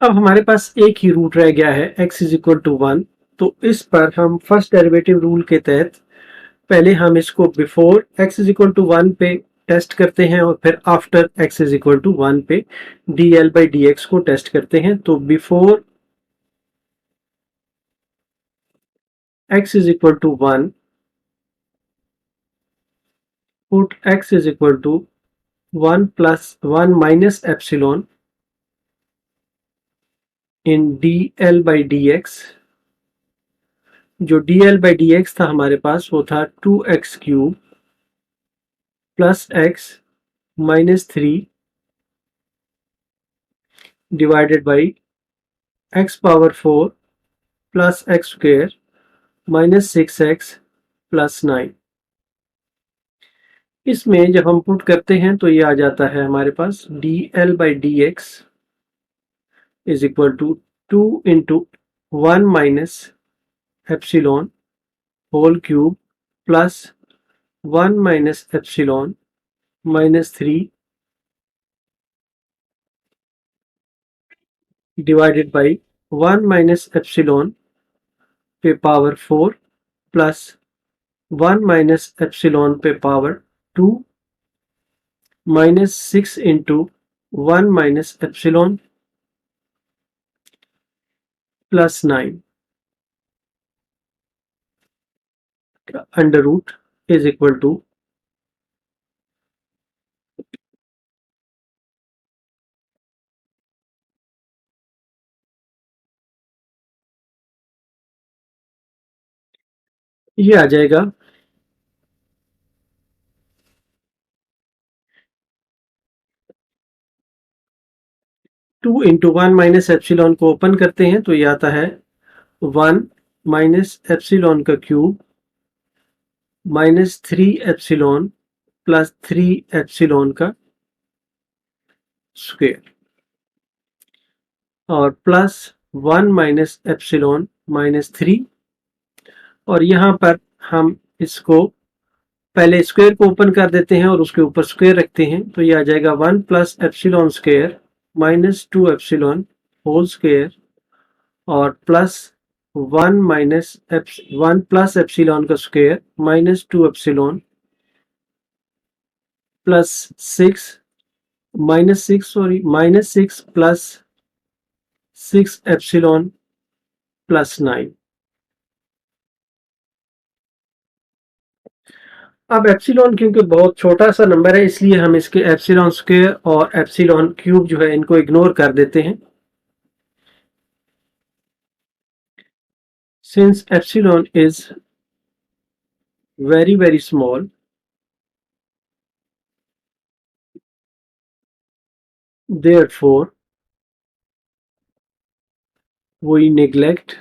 अब हमारे पास एक ही रूट रह गया है x इज इक्वल टू 1, तो इस पर हम फर्स्ट डेरिवेटिव रूल के तहत पहले हम इसको before x is equal to 1 पे टेस्ट करते हैं और फिर after x is equal to 1 पे dl बाई dx को टेस्ट करते हैं। तो before x is equal to 1, put x is equal to 1 plus 1 minus epsilon in dl by dx। जो dl by dx था हमारे पास वो था 2x cube plus x minus 3 divided by x power 4 plus x square minus 6x plus 9। इसमें जब हम put करते हैं तो ये आ जाता है हमारे पास dl by dx is equal to 2 into 1 minus epsilon whole cube plus 1 minus epsilon minus 3 divided by 1 minus epsilon पे पावर 4 प्लस 1 माइनस एप्सिलॉन पे power 2 minus 6 into 1 minus epsilon plus 9 under root is equal to ये आ जाएगा 2 into 1 minus epsilon को open करते हैं तो ये आता है 1 माइनस एप्सिलॉन का cube minus 3 epsilon plus 3 epsilon का स्क्वायर और प्लस 1 माइनस एप्सिलॉन माइनस 3, और यहाँ पर हम इसको पहले स्क्वायर को ओपन कर देते हैं और उसके ऊपर स्क्वायर रखते हैं तो ये आ जाएगा 1 plus epsilon square minus 2 epsilon whole square और प्लस 1 माइनस 1 प्लस एप्सिलॉन का square minus 2 epsilon plus 6 minus 6 plus 6 epsilon plus 9। अब एप्सिलॉन क्योंकि बहुत छोटा सा नंबर है इसलिए हम इसके एप्सिलॉन स्क्वायर और एप्सिलॉन क्यूब जो है इनको इग्नोर कर देते हैं। Since epsilon is very small, therefore we neglect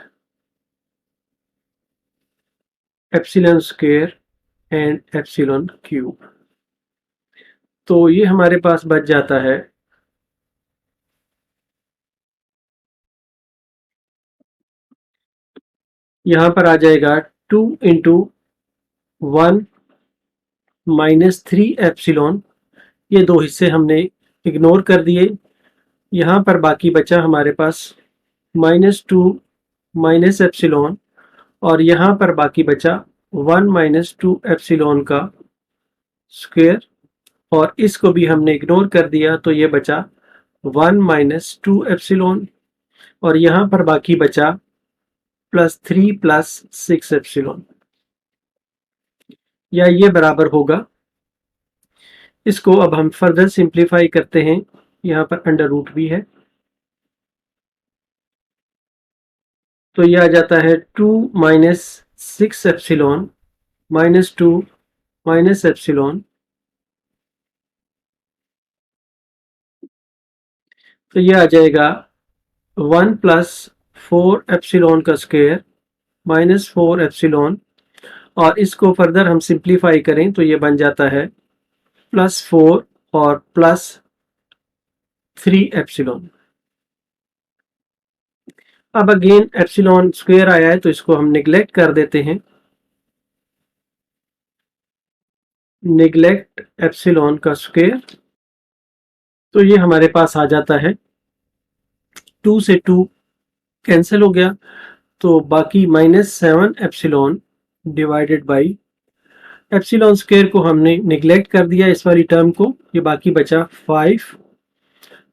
epsilon square and epsilon cube. तो ये हमारे पास बच जाता है यहाँ पर आ जाएगा 2 इंटू 1 माइनस 3 एप्सिलॉन। ये दो हिस्से हमने इग्नोर कर दिए। यहाँ पर बाकी बचा हमारे पास -2 माइनस एप्सिलॉन, और यहाँ पर बाकी बचा 1 माइनस 2 एप्सिलॉन का स्क्वायर, और इसको भी हमने इग्नोर कर दिया तो ये बचा 1 माइनस 2 एप्सिलॉन, और यहाँ पर बाकी बचा +3 + 6 एप्सिलॉन, या ये बराबर होगा। इसको अब हम फर्दर सिंप्लीफाई करते हैं, यहाँ पर अंडर रूट भी है, तो ये आ जाता है 2 माइनस 6 एप्सिलॉन -2 माइनस एप्सिलॉन। तो ये आ जाएगा 1 + 4 एप्सिलॉन का स्क्वायर -4 एप्सिलॉन, और इसको फर्दर हम सिंप्लीफाई करें तो ये बन जाता है +4 और +3 एप्सिलॉन। अब अगेन एप्सिलॉन स्क्वायर आया है तो इसको हम निगलेक्ट कर देते हैं, निगलेक्ट एप्सिलॉन का स्क्वायर। तो ये हमारे पास आ जाता है 2 से 2 कैंसिल हो गया, तो बाकी -7 epsilon divided by epsilon square को हमने निगलेक्ट कर दिया इस वाली टर्म को, ये बाकी बचा 5,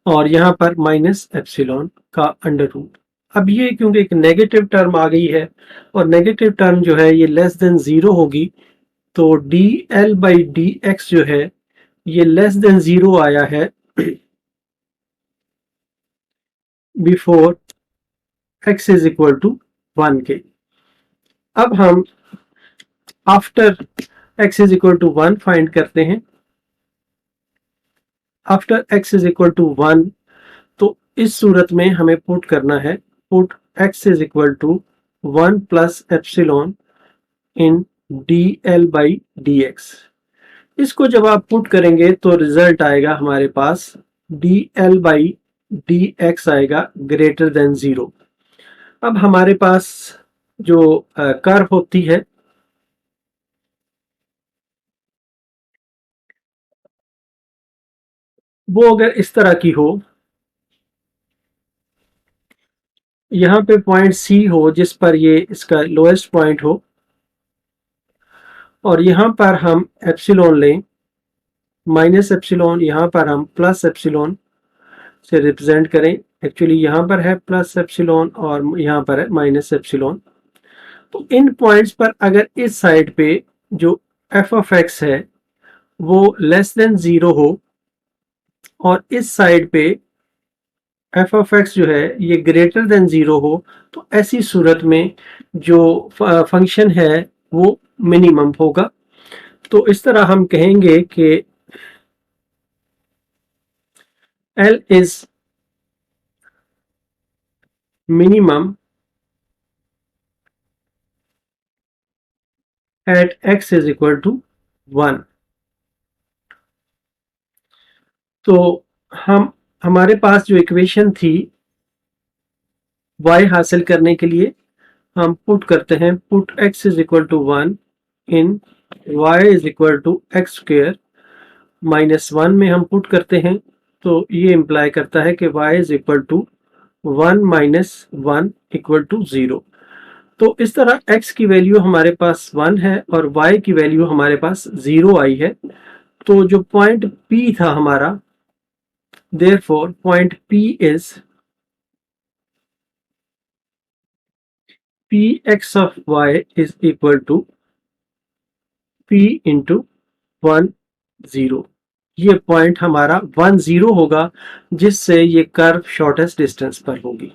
और यहाँ पर माइनस एप्सिलॉन का अंडर रूट। अब ये क्योंकि एक नेगेटिव टर्म आ गई है और नेगेटिव टर्म जो है ये लेस देन 0 होगी, तो dl/dx जो है ये लेस देन 0 आया है before x is equal to 1 के। अब हम after x is equal to 1 find करते हैं। After x is equal to 1, तो इस सूरत में हमें पुट करना है, put x is equal to 1 plus epsilon in dl/dx। इसको जब आप पुट करेंगे तो रिजल्ट आएगा हमारे पास dl/dx आएगा ग्रेटर देन 0। अब हमारे पास जो कर्व होती है वो अगर इस तरह की हो, यहाँ पे पॉइंट C हो जिस पर ये इसका लोएस्ट पॉइंट हो, और यहाँ पर हम एप्सिलॉन लें माइनस एप्सिलॉन, यहाँ पर हम प्लस एप्सिलॉन से रिप्रेजेंट करें। एक्चुअली यहाँ पर है प्लस एप्सिलॉन और यहाँ पर है माइनस एप्सिलॉन। तो इन पॉइंट्स पर अगर इस साइड पे जो f ऑफ x है वो लेस देन 0 हो, और इस साइड पे f ऑफ x जो है ये ग्रेटर देन 0 हो, तो ऐसी सूरत में जो फंक्शन है वो मिनिमम होगा। तो इस तरह हम कहेंगे कि L is minimum at x is equal to 1। तो हमारे पास जो इक्वेशन थी y हासिल करने के लिए हम पुट करते हैं, put x is equal to 1 in y is equal to x square -1 में हम पुट करते हैं, तो ये इंप्लाई करता है कि y is equal to 1 - 1 equal to 0। तो इस तरह x की वैल्यू हमारे पास 1 है और y की वैल्यू हमारे पास 0 आई है। तो जो पॉइंट P था हमारा, therefore point P is Px of y is equal to P into 1 0। ये पॉइंट हमारा 1 0 होगा जिससे ये कर्व शॉर्टेस्ट डिस्टेंस पर होगी।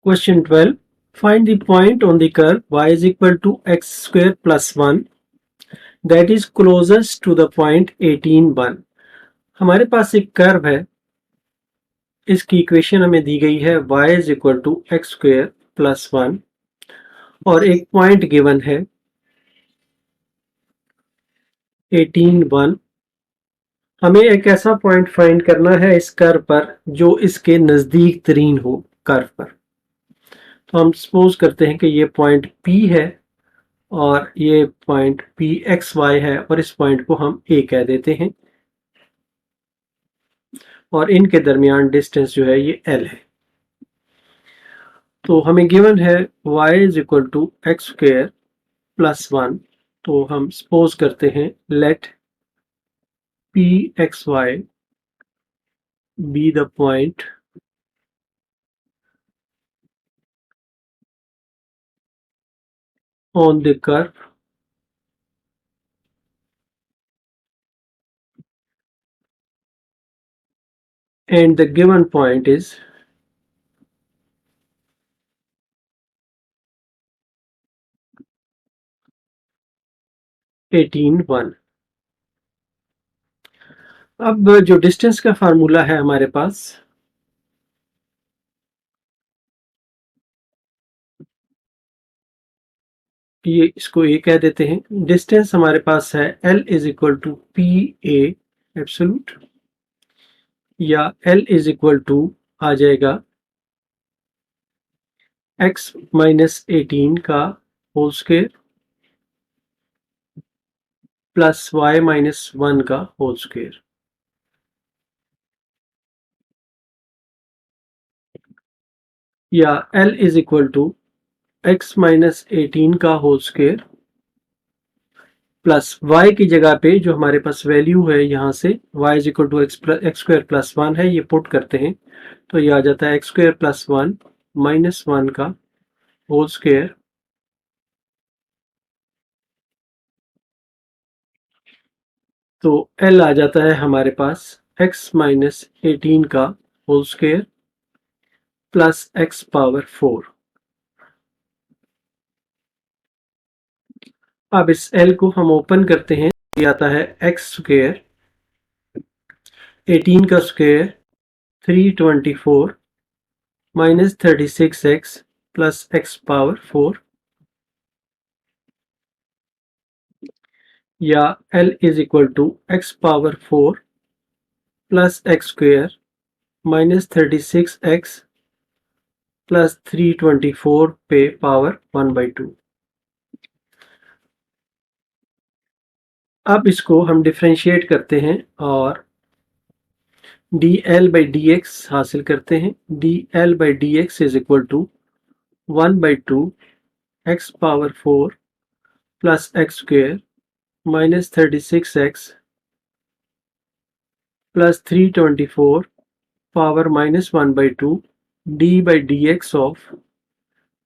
Question 12. Find the point on the curve y is equal to x square plus 1 that is closest to the point 18 1। हमारे पास एक curve है इसकी इक्वेशन हमें दी गई है y is equal to x square plus 1 और एक पॉइंट गिवन है 18 1। हमें एक ऐसा पॉइंट फाइंड करना है इस कर्व पर जो इसके नज़दीक तरीन हो कर्व पर। तो हम सपोज करते हैं कि ये पॉइंट P है और ये पॉइंट पी एक्स वाई है और इस पॉइंट को हम ए कह देते हैं और इनके दरमियान डिस्टेंस जो है ये एल है। तो हमें गिवन है y is equal to x square plus 1। तो हम सपोज करते हैं let P x y be the point on the curve and the given point is 18 1। अब जो डिस्टेंस का फार्मूला है हमारे पास, ये इसको ए कह देते हैं। डिस्टेंस हमारे पास है L is equal to P A absolute, या एल इज इक्वल टू आ जाएगा एक्स माइनस 18 का whole square plus y minus 1 का होल स्क्वेयर, या L is equal to x minus 18 का होल स्क्वेयर प्लस y की जगह पे जो हमारे पास वैल्यू है यहाँ से y is equal to x square plus 1 है, ये पुट करते हैं तो ये आ जाता है एक्स स्क्वायर प्लस 1 माइनस 1 का होल स्क्वायर तो L आ जाता है हमारे पास x माइनस 18 का whole square plus x power 4। अब इस L को हम ओपन करते हैं, ये आता है x स्क्वायर 18 का square 324 minus 36x plus x power 4, या L is equal to x power 4 plus x square minus 36x plus 324 पे पावर 1/2। अब इसको हम डिफ्रेंशिएट करते हैं और dl/dx हासिल करते हैं। dl/dx is equal to 1/2 x power 4 plus x square minus 36x plus 324 power minus 1/2 d/dx of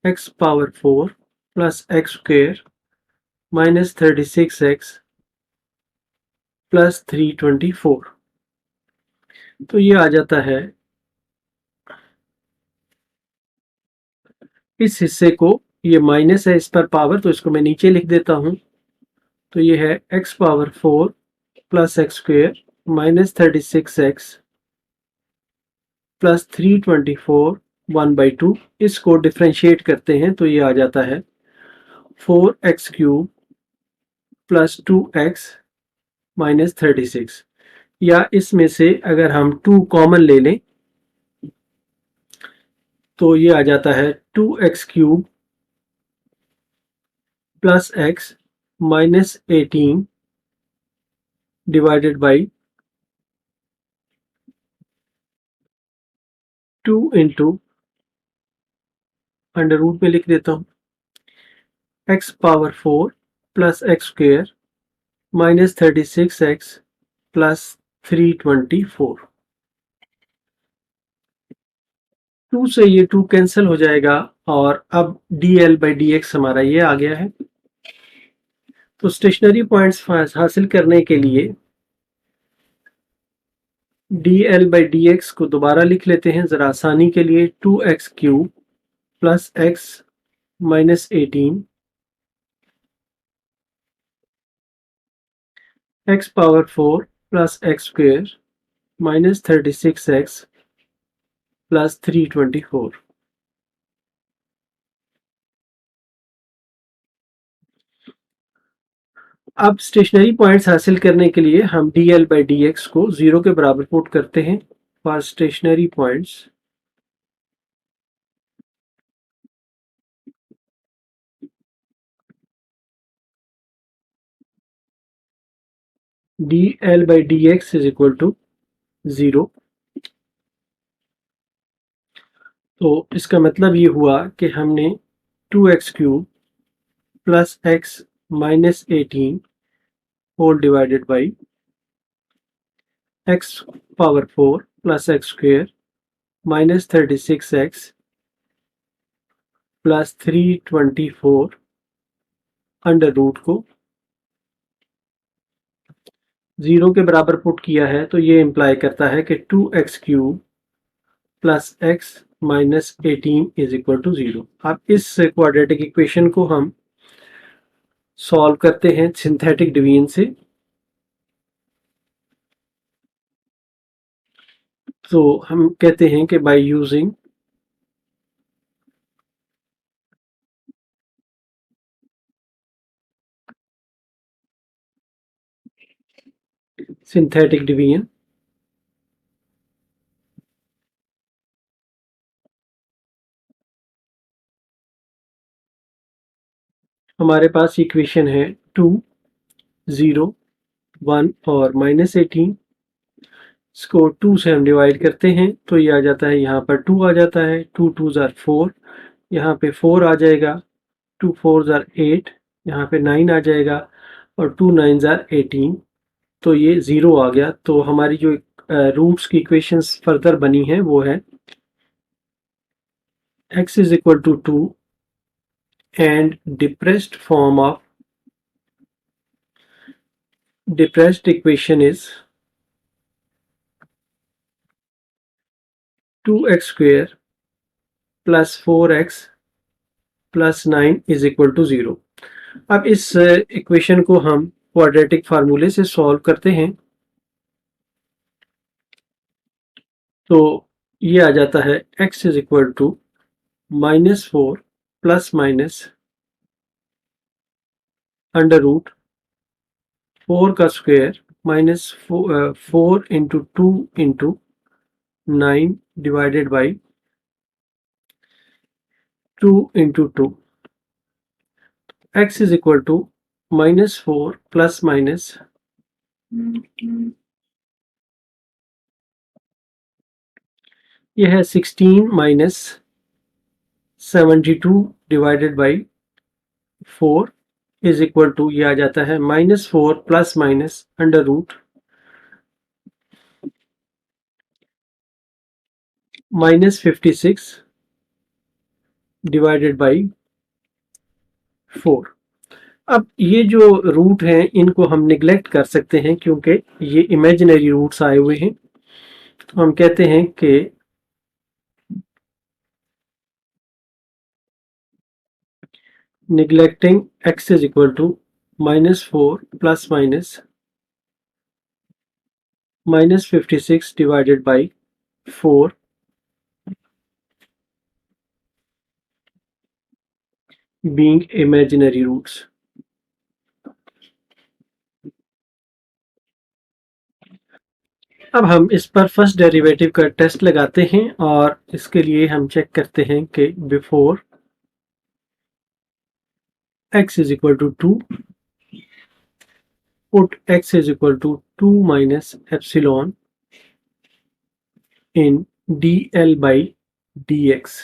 x power 4 plus x square minus 36x plus 324। तो ये आ जाता है, इस हिस्से को, ये माइनस है इस पर पावर तो इसको मैं नीचे लिख देता हूं। तो ये है x power 4 plus x square minus 36x plus 324 1/2। इसको डिफ्रेंशिएट करते हैं तो ये आ जाता है 4x cube plus 2x minus 36, या इसमें से अगर हम 2 कॉमन ले लें तो ये आ जाता है 2x cube plus x minus 18 divided by 2 into under root में लिख देता हूँ x power 4 plus x square minus 36x plus 324। 2 से ये 2 कैंसिल हो जाएगा और अब dl/dx हमारा ये आ गया है। तो स्टेशनरी पॉइंट्स हासिल करने के लिए dl/dx को दोबारा लिख लेते हैं जरा आसानी के लिए। 2x cube plus x minus 18 x power 4 plus x square minus 36x plus 324। अब स्टेशनरी पॉइंट्स हासिल करने के लिए हम dl by dx को 0 के बराबर पुट करते हैं for stationary points. dl by dx is equal to 0। तो इसका मतलब ये हुआ कि हमने 2x cube plus x minus 18 whole divided by x power 4 plus x square minus 36x plus 324 under root को 0 के बराबर पुट किया है, तो ये इम्प्लाई करता है कि 2x cube plus x minus 18 is equal to 0। अब इस क्वाड्रेटिक इक्वेशन को हम सॉल्व करते हैं सिंथेटिक डिवीजन से। तो हम कहते हैं कि बाय यूजिंग सिंथेटिक डिवीजन हमारे पास इक्वेशन है 2, 0, 1 और माइनस 18। इसको 2 से हम डिवाइड करते हैं तो ये आ जाता है, यहाँ पर 2 आ जाता है, 2 2 ज़ार 4, यहाँ पे 4 आ जाएगा, 2 4 ज़ार 8, यहाँ पे 9 आ जाएगा और 2 9 ज़ार 18। तो ये 0 आ गया। तो हमारी जो रूट्स की इक्वेशंस फर्दर बनी है वो है x is equal to 2 and depressed equation is 2x square plus 4x plus 9 is equal to 0। अब इस इक्वेशन को हम क्वाड्रेटिक फार्मूले से सॉल्व करते हैं तो ये आ जाता है x is equal to -4 plus minus under root 4 का square minus 4 into 2 into 9 divided by 2 into 2। x is equal to -4 plus minus यह है 16 minus 72 divided by 4 is equal to ये आ जाता है -4 plus minus under root -56 divided by 4। अब ये जो रूट हैं इनको हम निगलेक्ट कर सकते हैं क्योंकि ये इमेजिनरी रूट्स आए हुए हैं। तो हम कहते हैं कि neglecting x is equal to -4 plus minus -56 divided by 4 being imaginary roots। अब हम इस पर फर्स्ट डेरिवेटिव का टेस्ट लगाते हैं और इसके लिए हम चेक करते हैं कि before x is equal to 2 put x is equal to 2 minus epsilon in dl by dx।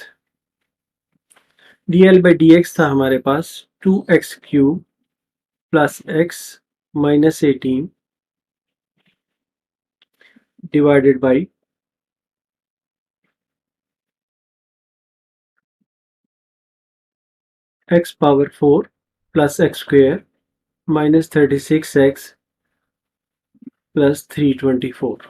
dl by dx था हमारे पास 2x cube plus x minus 18 divided by x power 4 plus x square minus 36x plus 324।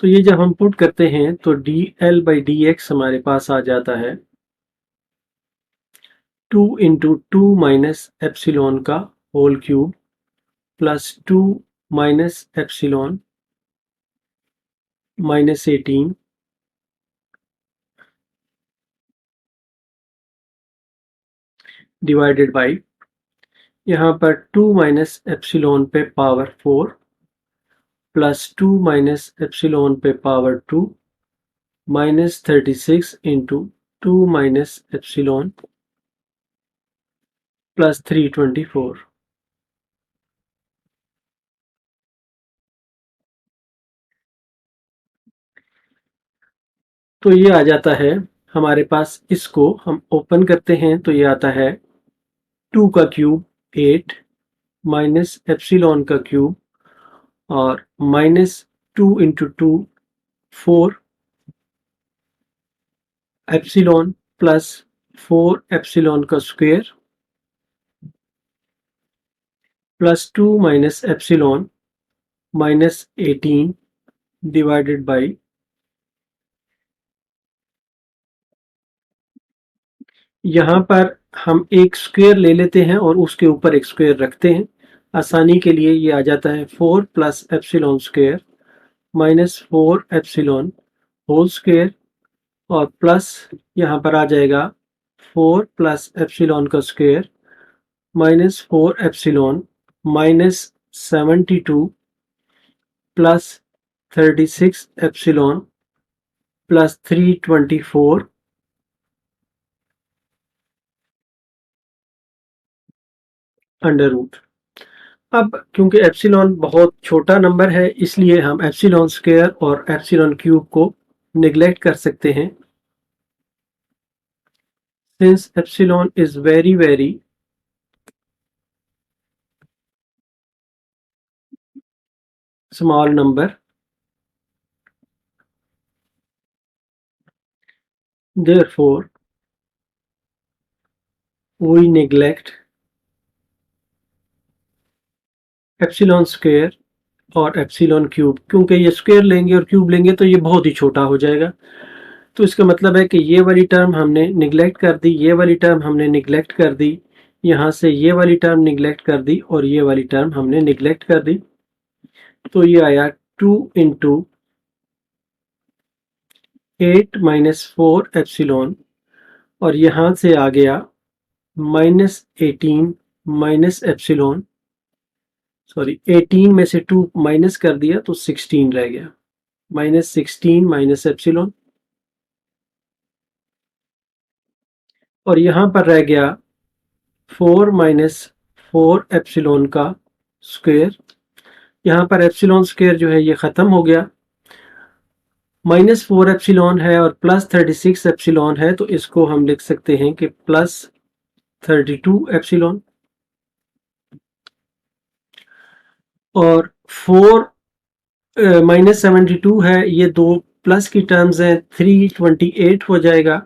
तो ये जब हम put करते हैं तो dl by dx हमारे पास आ जाता है 2 इंटू 2 माइनस एप्सिलॉन का whole cube plus 2 minus epsilon minus 18 divided by, यहाँ पर 2 माइनस एप्सिलॉन पे पावर 4 प्लस 2 माइनस एप्सिलॉन पे power 2 minus 36 into 2 minus epsilon plus 324। तो ये आ जाता है हमारे पास, इसको हम ओपन करते हैं तो ये आता है 2 का क्यूब 8 माइनस एप्सिलॉन का क्यूब और minus 2 into 2 4 epsilon plus 4 epsilon का square plus 2 minus epsilon minus 18 divided by, यहाँ पर हम एक स्क्वायर ले लेते हैं और उसके ऊपर एक स्क्वायर रखते हैं। आसानी के लिए ये आ जाता है 4 plus epsilon square minus 4 epsilon whole square और प्लस यहाँ पर आ जाएगा 4 प्लस एप्सिलॉन का square minus 4 epsilon minus 72 plus 36 epsilon plus 324 under root. अब क्योंकि एप्सिलॉन बहुत छोटा नंबर है इसलिए हम एप्सिलॉन स्क्वायर और एप्सिलॉन क्यूब को निगलेक्ट कर सकते हैं। Since epsilon is very very small number, therefore we neglect epsilon square और एप्सिलॉन क्यूब, क्योंकि ये स्क्वायर लेंगे और क्यूब लेंगे तो ये बहुत ही छोटा हो जाएगा। तो इसका मतलब है कि ये वाली टर्म हमने निगलेक्ट कर दी, ये वाली टर्म हमने निगलेक्ट कर दी, यहाँ से ये वाली टर्म निगलेक्ट कर दी और ये वाली टर्म हमने निगलेक्ट कर दी। तो ये आया 2 इंटू 8 माइनस 4 एप्सिलॉन और यहाँ से आ गया माइनस 18 माइनस एप्सिलॉन, सॉरी 18 में से 2 माइनस कर दिया तो 16 रह गया, माइनस 16 माइनस एप्सिलॉन और यहाँ पर रह गया 4 माइनस 4 एप्सिलॉन का स्क्वायर। यहाँ पर एप्सिलॉन स्क्वायर जो है ये ख़त्म हो गया, माइनस 4 एप्सिलॉन है और प्लस 36 एप्सिलॉन है तो इसको हम लिख सकते हैं कि प्लस 32 एप्सिलॉन और 4 माइनस 72 है, ये दो प्लस की टर्म्स हैं, 328 हो जाएगा।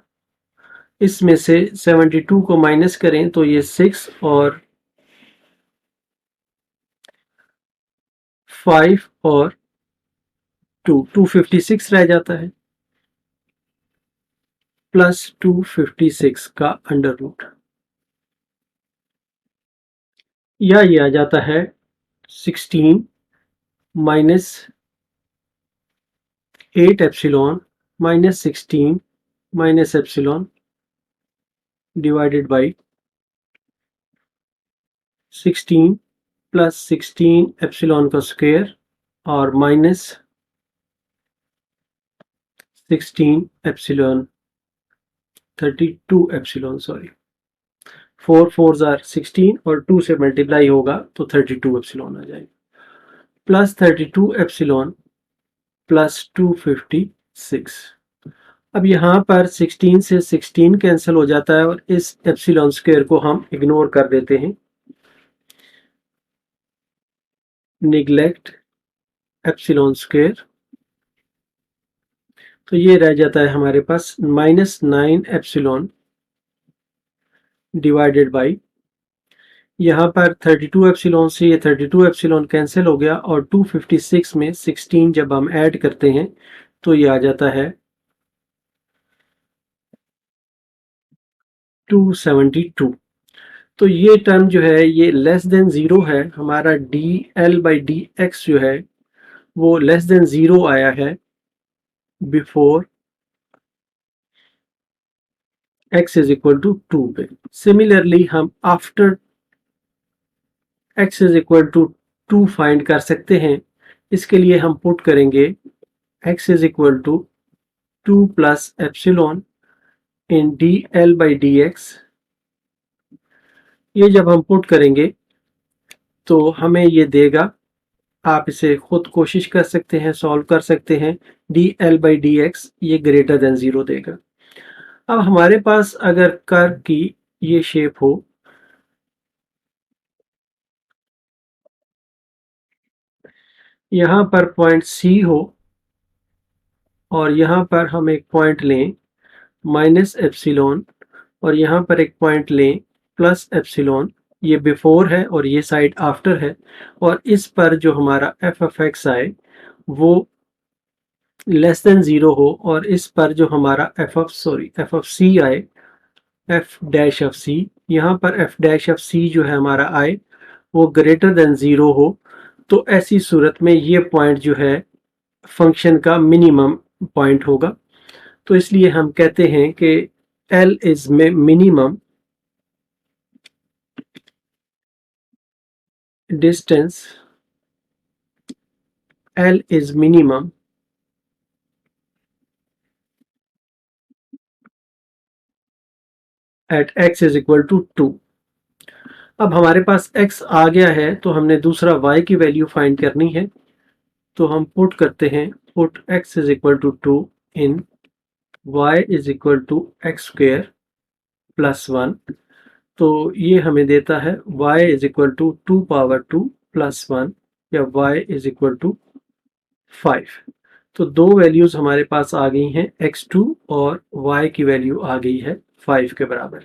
इसमें से 72 को माइनस करें तो ये 6 और 5 और 256 रह जाता है, प्लस 256 का अंडर रूट, या ये आ जाता है 16 minus 8 epsilon minus 16 minus epsilon divided by 16 plus 16 epsilon का स्क्वायर और minus 16 epsilon 32 epsilon, sorry 4 4 are 16 और 2 से मल्टीप्लाई होगा तो 32 एप्सिलॉन आ जाएगा, प्लस 32 एप्सिलॉन प्लस 256। अब यहाँ पर 16 से 16 कैंसिल हो जाता है और इस एप्सिलॉन स्क्वायर को हम इग्नोर कर देते हैं, निगलेक्ट एप्सिलॉन स्क्वायर। तो ये रह जाता है हमारे पास माइनस 9 एप्सिलॉन डिवाइडेड बाई, यहाँ पर 32 एप्सिलॉन से ये 32 एप्सिलॉन कैंसिल हो गया और 256 में 16 जब हम ऐड करते हैं तो ये आ जाता है 272। तो ये टर्म जो है ये लेस देन ज़ीरो है, हमारा d l by D x जो है वो लेस देन ज़ीरो आया है before x is equal to 2 पे। सिमिलरली हम after x is equal to 2 find कर सकते हैं। इसके लिए हम पुट करेंगे x is equal to 2 plus epsilon in d l by D x. ये जब हम पुट करेंगे तो हमें ये देगा, आप इसे खुद कोशिश कर सकते हैं, सॉल्व कर सकते हैं, D l by D x ये ग्रेटर देन 0 देगा। अब हमारे पास अगर कर्व की ये शेप हो, यहाँ पर पॉइंट C हो और यहाँ पर हम एक पॉइंट लें माइनस एप्सिलॉन और यहाँ पर एक पॉइंट लें प्लस एप्सिलॉन, ये बिफोर है और ये साइड आफ्टर है, और इस पर जो हमारा एफ ऑफ एक्स आए वो लेस देन 0 हो और इस पर जो हमारा एफ ऑफ सी आए, एफ डैश ऑफ सी, यहाँ पर एफ डैश ऑफ सी जो है हमारा आए वो ग्रेटर देन 0 हो, तो ऐसी सूरत में ये पॉइंट जो है फंक्शन का मिनिमम पॉइंट होगा। तो इसलिए हम कहते हैं कि L is minimum distance, L is minimum at x is equal to 2। अब हमारे पास x आ गया है तो हमने दूसरा y की वैल्यू फाइंड करनी है, तो हम पुट करते हैं, put x is equal to 2 in y is equal to x square plus 1। तो ये हमें देता है y is equal to 2 power 2 plus 1 या y इज इक्वल टू 5। तो दो वैल्यूज हमारे पास आ गई हैं, x2 और y की वैल्यू आ गई है 5 के बराबर।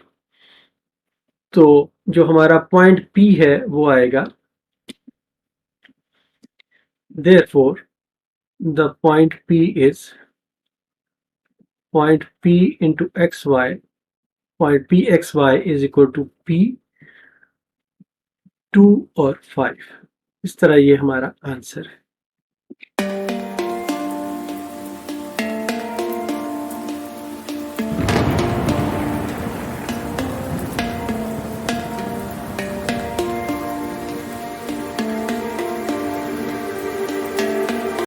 तो जो हमारा पॉइंट P है वो आएगा, therefore the point P is point P into xy, point pxy is equal to P 2 और 5। इस तरह ये हमारा आंसर है।